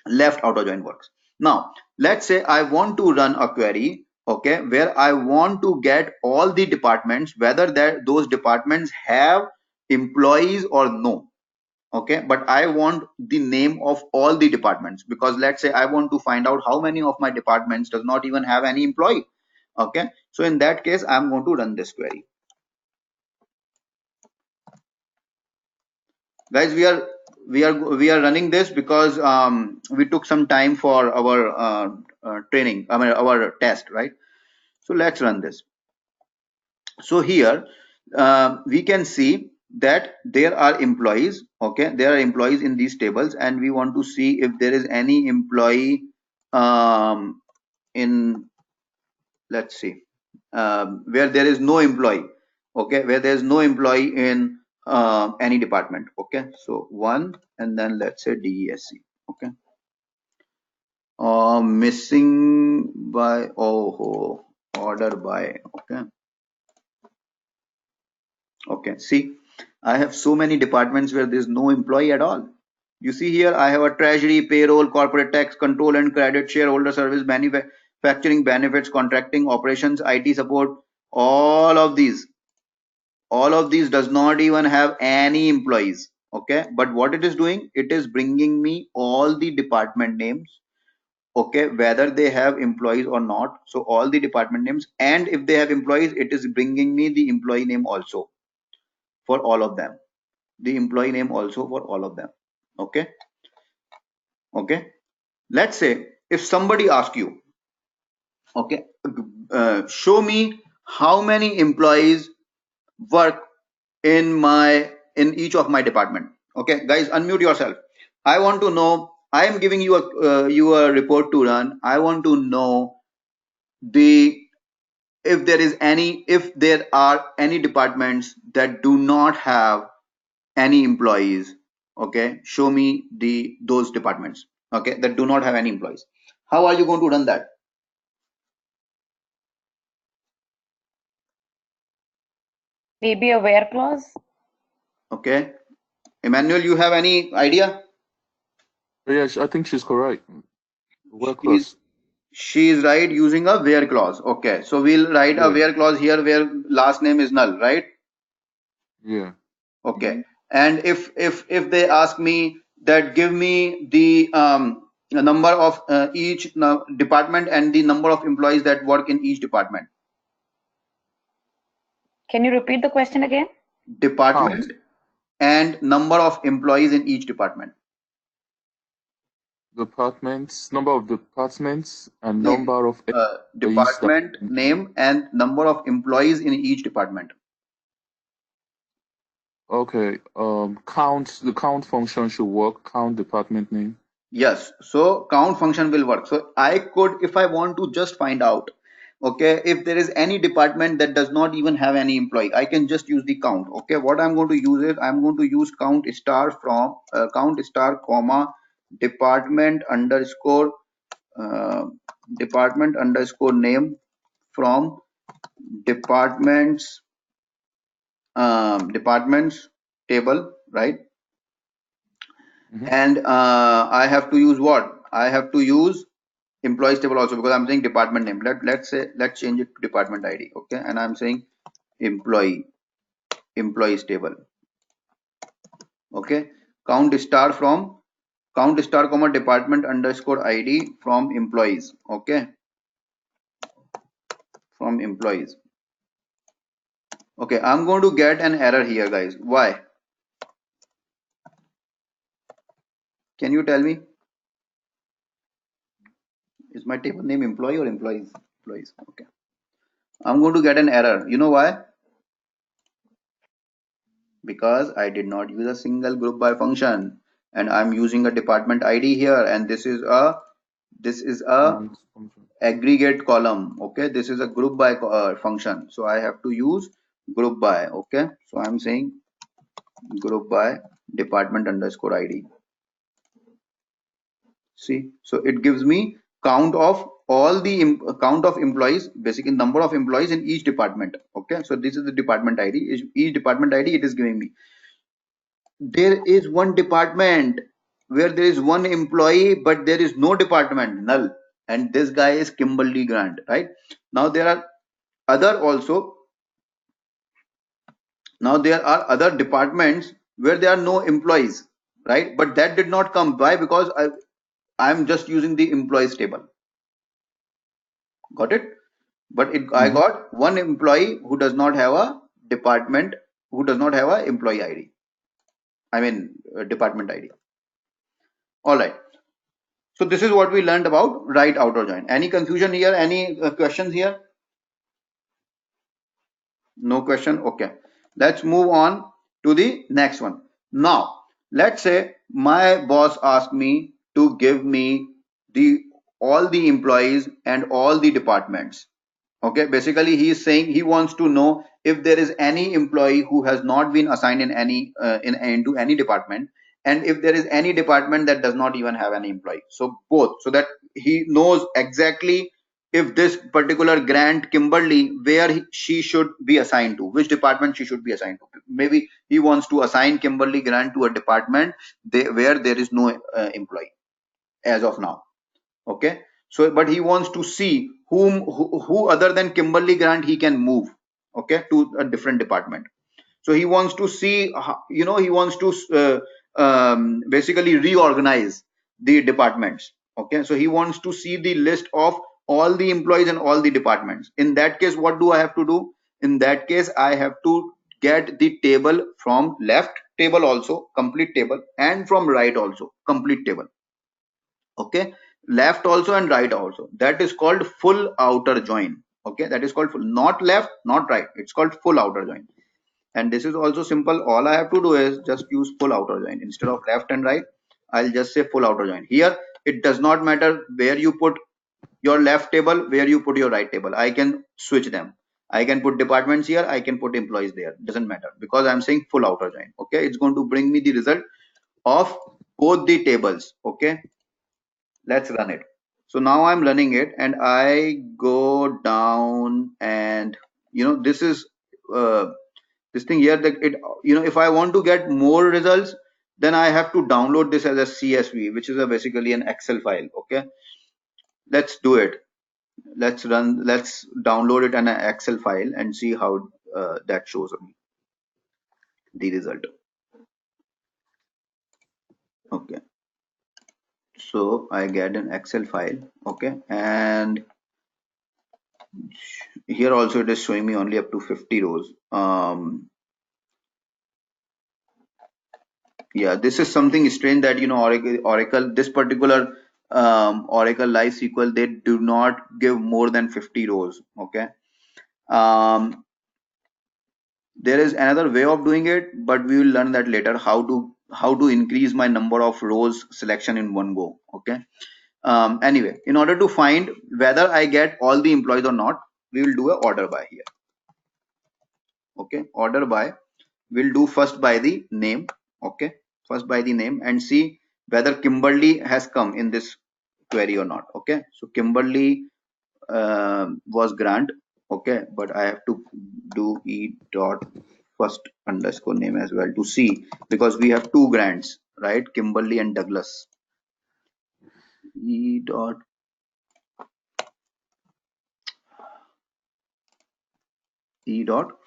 Speaker 1: left outer join works. Now let's say I want to run a query, okay, where I want to get all the departments, whether that those departments have employees or no. Okay, but I want the name of all the departments, because let's say I want to find out how many of my departments does not even have any employee. Okay, so in that case I'm going to run this query. Guys, we are running this because we took some time for our training, I mean our test, right? So let's run this. So here we can see that there are employees. Okay, there are employees in these tables, and we want to see if there is any employee in, let's see, where there is no employee. Okay, where there is no employee in any department. Okay, so one, and then let's say DESC. Okay, missing by, oh, order by. Okay, okay, see, I have so many departments where there's no employee at all. You see here, I have a treasury, payroll, corporate tax, control and credit, shareholder service, manufacturing, benefits, contracting, operations, IT support. All of these does not even have any employees. Okay, but what it is doing, it is bringing me all the department names. Okay, whether they have employees or not. So all the department names, and if they have employees, it is bringing me the employee name also for all of them, the employee name also for all of them. Okay, okay, let's say if somebody asks you, okay, show me how many employees work in each of my department. Okay, guys, unmute yourself. I want to know, I am giving you a report to run. I want to know the if there are any departments that do not have any employees. Okay, show me those departments, okay, that do not have any employees. How are you going to run that?
Speaker 3: Maybe a where clause.
Speaker 1: Okay, Emmanuel, you have any idea?
Speaker 2: Yes, I think she's correct. Well
Speaker 1: she's
Speaker 2: close.
Speaker 1: she is right, using a where clause. Okay, so we'll write a
Speaker 2: Yeah,
Speaker 1: where clause here where last name is null, right?
Speaker 2: yeah.
Speaker 1: Okay, and if they ask me that give me the number of each department and the number of employees that work in each department.
Speaker 3: Can you repeat the question again?
Speaker 2: Count.
Speaker 1: Department and number of employees in each department.
Speaker 2: Departments, number of departments, and
Speaker 1: Name,
Speaker 2: number of employees that.
Speaker 1: department name and number of employees in each department.
Speaker 2: Okay. Count. The count function should work. Count department name.
Speaker 1: Yes, so count function will work. So I could, if I want to just find out Okay, if there is any department that does not even have any employee, I can just use the count. Okay, what I'm going to use is I'm going to use count star from count star comma department underscore uh, department underscore name from departments departments table, right?
Speaker 2: Mhm.
Speaker 1: And I have to use what? I have to use employees table also, because I'm saying department name. Let's say, let's change it to department ID. Okay, and I'm saying employees table. Okay, count star from count star comma department underscore ID from employees. Okay, from employees. Okay, I'm going to get an error here, guys. Why? Can you tell me? Is my table name employee or employees? Employees. Okay, I'm going to get an error. You know why? Because I did not use a single group by function, and I'm using a department ID here, and this is a
Speaker 2: Count function.
Speaker 1: aggregate column. Okay, this is a group by function, so I have to use group by. Okay, so I'm saying group by department underscore ID. See, so it gives me count of all the count of employees, basically number of employees in each department. Okay, so this is the department ID. Each department ID it is giving me. There is one department where there is one employee, but there is no department, null, and this guy is Kimberly Grant, right? Now there are other also. Now there are other departments where there are no employees, right? But that did not come. Why? Because I'm just using the employees table. Got it? But I
Speaker 2: Mhm.
Speaker 1: got one employee who does not have a department, who does not have a employee ID. I mean department ID. All right. So this is what we learned about right outer join. Any confusion here? Any questions here? No question. Okay. Let's move on to the next one. Now, let's say my boss asked me to give me the all the employees and all the departments. Okay, basically he is saying he wants to know if there is any employee who has not been assigned in any into any department, and if there is any department that does not even have any employee. So both, so that he knows exactly if this particular Grant Kimberly, where she should be assigned to, which department she should be assigned to. Maybe he wants to assign Kimberly Grant to a department where there is no employee as of now. Okay, so but he wants to see who other than Kimberly Grant he can move, okay, to a different department. So he wants to see, he wants to basically reorganize the departments. Okay, so he wants to see the list of all the employees and all the departments. In that case, what do I have to do? In that case, I have to get the table from left table also, complete table, and from right also, complete table. Okay, left also and right also. That is called full outer join. Okay, that is called full, not left, not right. It's called full outer join. And this is also simple. All I have to do is just use full outer join instead of left and right. I'll just say full outer join. Here it does not matter where you put your left table, where you put your right table. I can switch them. I can put departments here, I can put employees there. Doesn't matter, because I'm saying full outer join. Okay, it's going to bring me the result of both the tables. Okay, let's run it. So now I'm running it, and I go down, and this is this thing here, that it, if I want to get more results, then I have to download this as a CSV, which is basically an Excel file. Okay, let's do it. Let's download it in an Excel file and see how that shows me the result. Okay, so I get an Excel file. Okay, and here also it is showing me only up to 50 rows. Yeah, this is something strange that Oracle, this particular Oracle Live SQL, they do not give more than 50 rows. Okay, um, there is another way of doing it, but we will learn that later, how to increase my number of rows selection in one go. Okay, anyway, in order to find whether I get all the employees or not, we will do a order by here. Okay, order by, we'll do first by the name. Okay, first by the name, and see whether Kimberly has come in this query or not. Okay, so Kimberly was grant. Okay, but I have to do e dot first underscore name as well to see, because we have two grants, right? Kimberly and Douglas. E dot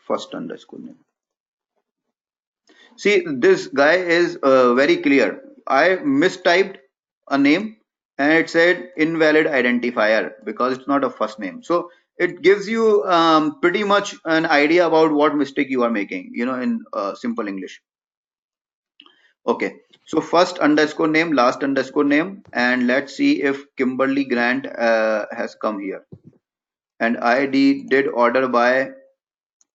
Speaker 1: first underscore name. See, this guy is very clear. I mistyped a name and it said invalid identifier because it's not a first name. So it gives you pretty much an idea about what mistake you are making, you know, in simple English. Okay, so first underscore name, last underscore name, and let's see if Kimberly Grant has come here. And I did order by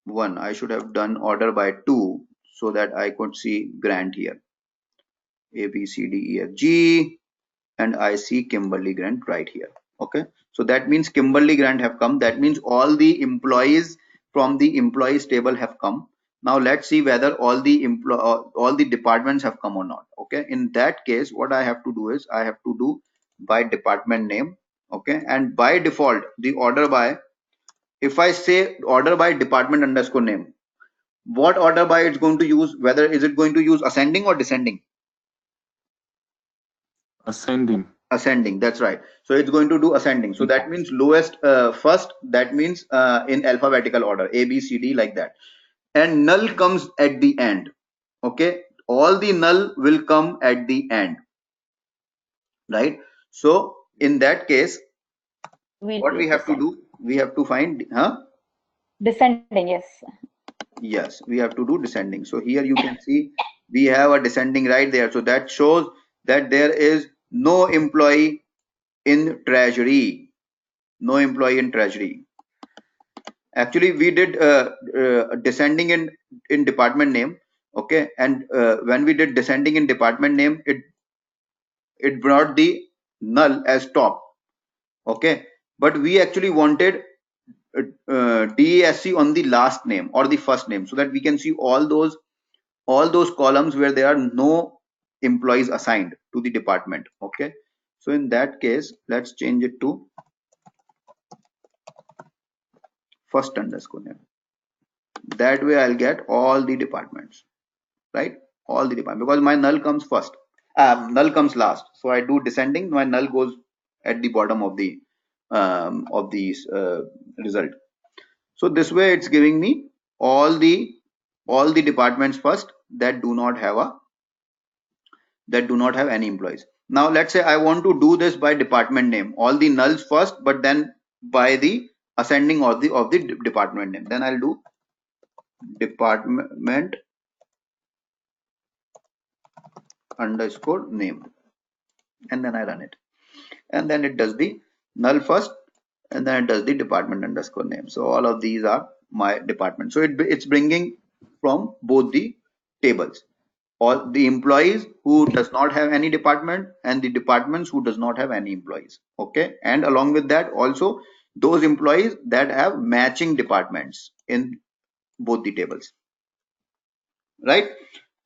Speaker 1: 1. I should have done order by 2 so that I could see Grant here. A, B, C, D, E, F, G, and I see Kimberly Grant right here. Okay, so that means Kimberly Grant have come. That means all the employees from the employees table have come. Now let's see whether all the departments have come or not. Okay, in that case, what I have to do is I have to do by department name. Okay, and by default, the order by, if I say order by department underscore name, what order by it's going to use? Whether is it going to use ascending or descending?
Speaker 2: Ascending.
Speaker 1: Ascending, that's right. So it's going to do ascending. So that means lowest first, that means in alphabetical order, A, B, C, D, like that. And null comes at the end. Okay, all the null will come at the end, right? So in that case, what we have to do, we have to find
Speaker 3: descending.
Speaker 1: Yes, we have to do descending. So here you can see we have a descending right there. So that shows that there is no employee in treasury. No employee in treasury. Actually, we did descending in department name. Okay, and when we did descending in department name, it brought the null as top. Okay, but we actually wanted DASC on the last name or the first name, so that we can see all those columns where there are no employees assigned to the department. Okay, so in that case, let's change it to first underscore name. That way I'll get all the departments, right? All the departments, because my null comes first, null comes last. So I do descending, my null goes at the bottom of the result. So this way it's giving me all the departments first that do not have any employees. Now let's say I want to do this by department name, all the nulls first, but then by the ascending of the department name. Then I'll do department underscore name, and then I run it, and then it does the null first, and then it does the department underscore name. So all of these are my department. So it's bringing from both the tables, all the employees who does not have any department and the departments who does not have any employees. Okay, and along with that also those employees that have matching departments in both the tables, right?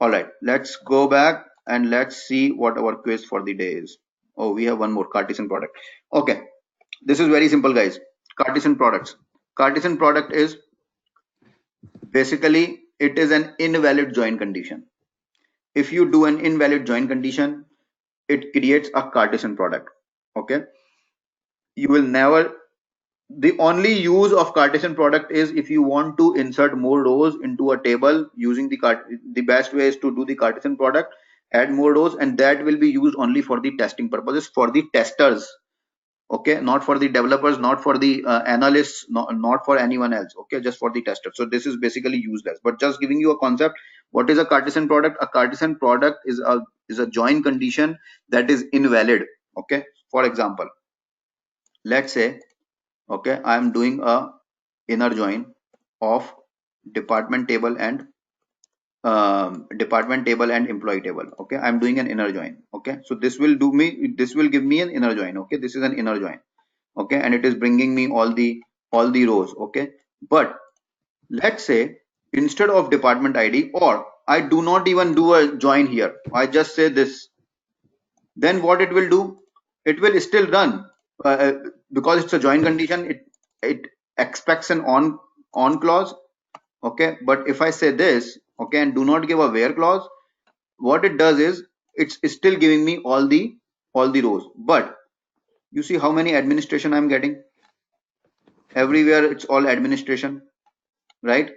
Speaker 1: All right, let's go back and let's see what our quiz for the day is. Oh, we have one more, Cartesian product. Okay, this is very simple, guys. Cartesian products. Cartesian product is basically, it is an invalid join condition. If you do an invalid join condition, it creates a Cartesian product. Okay, you will never, the only use of Cartesian product is if you want to insert more rows into a table using the best way is to do the Cartesian product, add more rows, and that will be used only for the testing purposes, for the testers. Okay, not for the developers, not for the analysts, not for anyone else. Okay, just for the tester. So this is basically useless, but just giving you a concept. What is a Cartesian product? A Cartesian product is a join condition that is invalid. Okay, for example, let's say, okay, I am doing a inner join of department table and employee table. Okay, I'm doing an inner join. Okay, so this will give me an inner join. Okay, this is an inner join. Okay, and it is bringing me all the all the rows. Okay, but let's say instead of department ID, or I do not even do a join here, I just say this, then what it will do, it will still run, because it's a join condition, it expects an on clause. Okay, but if I say this, okay, and do not give a where clause, what it does is it's still giving me all the rows. But you see how many administration I'm getting? Everywhere it's all administration, right?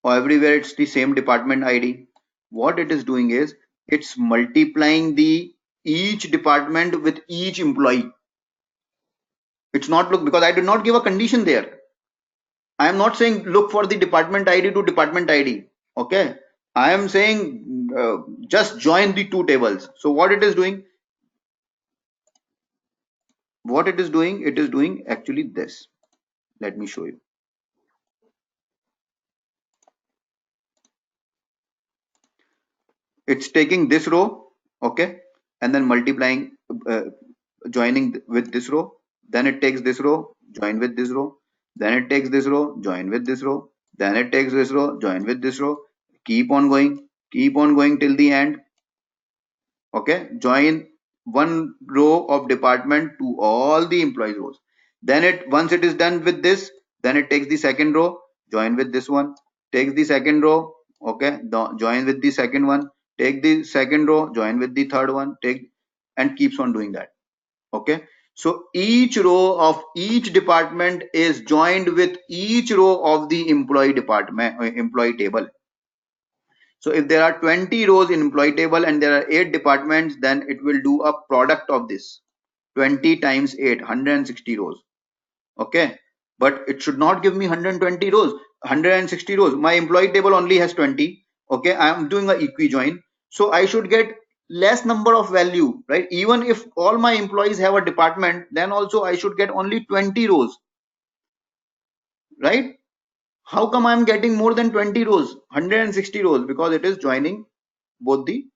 Speaker 1: Or everywhere it's the same department ID. What it is doing is it's multiplying the each department with each employee. It's not look, because I did not give a condition there. I am not saying look for the department ID to department ID. Okay, I am saying just join the two tables. So what it is doing, it is doing actually this. Let me show you. It's taking this row, okay, and then multiplying, uh, joining with this row. Then it takes this row, join with this row. Then it takes this row, join with this row. Then it takes this row, join with this row. Keep on going till the end. Okay, join one row of department to all the employees rows. Then it, once it is done with this, then it takes the second row, join with this one. Takes the second row, okay, join with the second one. Take the second row, join with the third one. Take, and keeps on doing that. Okay, so each row of each department is joined with each row of the employee department, employee table. So if there are 20 rows in employee table and there are 8 departments, then it will do a product of this 20 times 8, 160 rows. Okay, but it should not give me 120 rows, 160 rows. My employee table only has 20. Okay, I am doing a equi join, so I should get less number of value, right? Even if all my employees have a department, then also I should get only 20 rows, right? How come I'm getting more than 20 rows, 160 rows? Because it is joining both the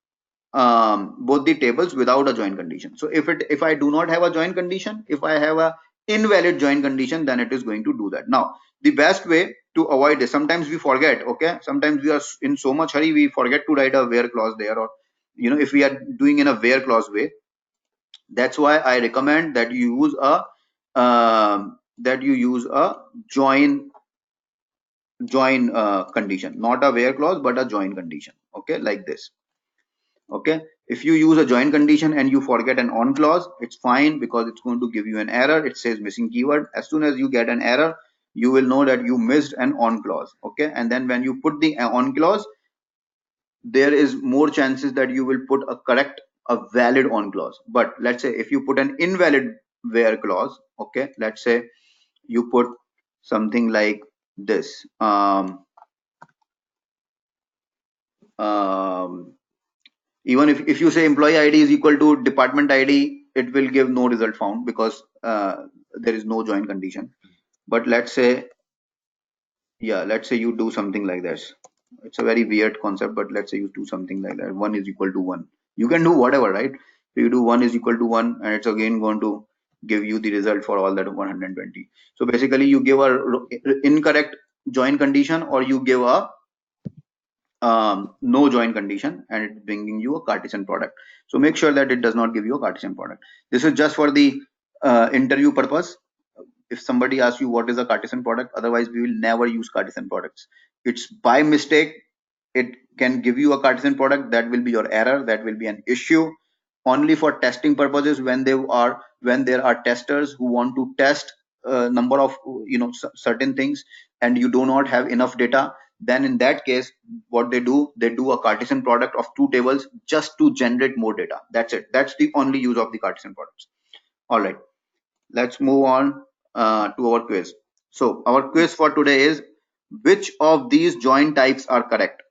Speaker 1: tables without a join condition. So if I do not have a join condition, if I have a invalid join condition, then it is going to do that. Now the best way to avoid this, sometimes we forget, okay, sometimes we are in so much hurry we forget to write a where clause there, or if we are doing in a where clause way. That's why I recommend that you use a join condition, not a where clause but a join condition. Okay, like this. Okay, if you use a join condition and you forget an on clause, it's fine, because it's going to give you an error. It says missing keyword. As soon as you get an error, you will know that you missed an on clause. Okay, and then when you put the on clause, there is more chances that you will put a valid on clause. But let's say if you put an invalid where clause, okay, let's say you put something like this, even if you say employee ID is equal to department ID, it will give no result found, because there is no join condition. But let's say, yeah, let's say you do something like this. It's a very weird concept, but let's say you do something like that. 1 is equal to 1. You can do whatever, right? So you do 1 is equal to 1, and it's again going to give you the result for all that 120. So basically you give a incorrect join condition, or you give a no join condition, and it's bringing you a Cartesian product. So make sure that it does not give you a Cartesian product. This is just for the interview purpose. If somebody asks you what is a Cartesian product, otherwise we will never use Cartesian products. It's by mistake. It can give you a Cartesian product. That will be your error. That will be an issue only for testing purposes, when there are testers who want to test a number of certain things, and you do not have enough data. Then in that case, what they do a Cartesian product of two tables just to generate more data. That's it. That's the only use of the Cartesian products. All right, let's move on to our quiz. So our quiz for today is, which of these join types are correct?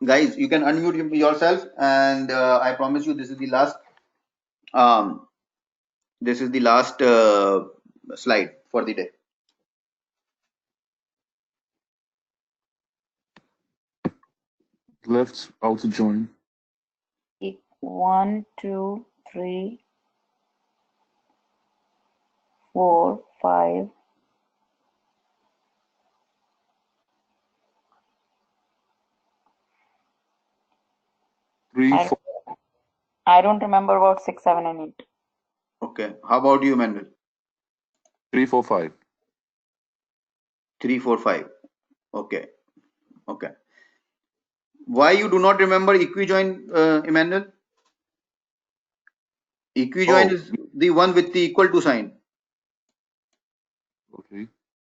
Speaker 1: Guys, you can unmute yourself, and I promise you this is the last um, slide for the day.
Speaker 2: Left how to join.
Speaker 3: 1, 2, 3, 4, 5.
Speaker 2: Three,
Speaker 3: I,
Speaker 2: four,
Speaker 3: I don't remember about 6, 7, and 8.
Speaker 1: Okay. How about you, Manuel?
Speaker 2: 3, 4, 5.
Speaker 1: 3, 4, 5. Okay. Okay. Why you do not remember equijoin, Emmanuel? Equijoin
Speaker 2: Oh,
Speaker 1: is the one with the equal to sign,
Speaker 2: okay.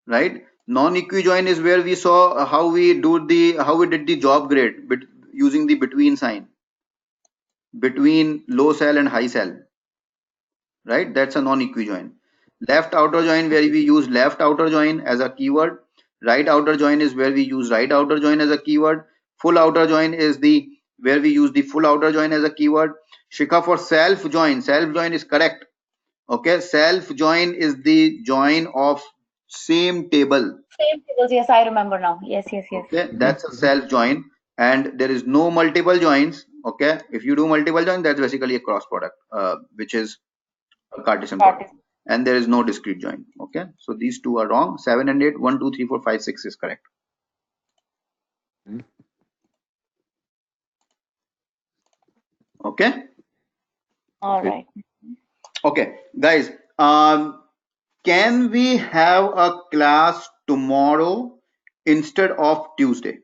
Speaker 1: right? Non-equijoin is where we saw how we did the job grade using the between sign between low cell and high cell, right? That's a non-equijoin. Left outer join where we use left outer join as a keyword. Right outer join is where we use right outer join as a keyword. Full outer join is the where we use the full outer join as a keyword. Shikha, for self join is correct. Okay, self join is the join of same table.
Speaker 3: Same tables. Yes, I remember now. Yes, yes, yes.
Speaker 1: Okay, that's a self join, and there is no multiple joins. Okay, if you do multiple join, that's basically a cross product, which is a Cartesian product,
Speaker 3: Cartesian.
Speaker 1: and there is no discrete join. Okay, so these two are wrong. 7 and 8, 1, 2, 3, 4, 5, 6 is correct.
Speaker 2: Hmm.
Speaker 1: Okay,
Speaker 3: All
Speaker 2: Okay.
Speaker 3: right.
Speaker 1: okay, guys. Can we have a class tomorrow instead of Tuesday?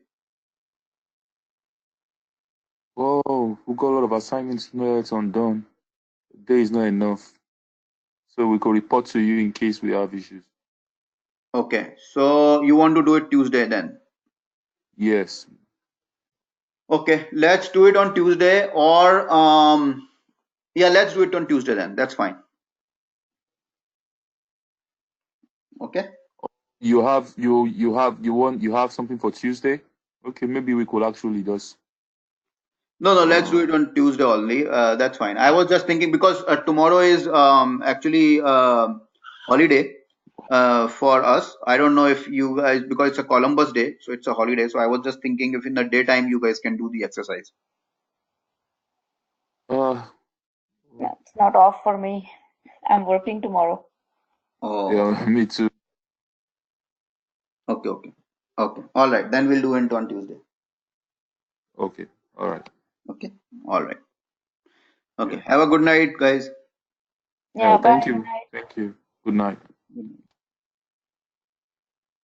Speaker 2: Oh, we got a lot of assignments not yet undone. The day is not enough. So we could report to you in case we have issues.
Speaker 1: Okay, so you want to do it Tuesday then?
Speaker 2: Yes.
Speaker 1: Okay, let's do it on Tuesday, or yeah, let's do it on Tuesday then. That's fine. Okay.
Speaker 2: You have something for Tuesday? Okay, maybe we could actually just
Speaker 1: No, let's do
Speaker 2: uh
Speaker 1: it on Tuesday only. That's fine. I was just thinking because tomorrow is actually holiday for us. I don't know if you guys, because it's a Columbus Day, so it's a holiday. So I was just thinking if in the daytime you guys can do the exercise.
Speaker 2: uh
Speaker 3: No, it's not off for me. I'm working tomorrow.
Speaker 1: Oh,
Speaker 2: yeah, me too.
Speaker 1: okay, okay, okay. All right, then we'll do it on Tuesday.
Speaker 2: Okay. All right.
Speaker 1: Okay, all right.
Speaker 2: Yeah.
Speaker 1: Okay, have a good night, guys.
Speaker 2: Yeah,
Speaker 3: Yeah,
Speaker 2: thank
Speaker 3: bye. Good
Speaker 2: you.
Speaker 3: night.
Speaker 2: Thank you. Good night.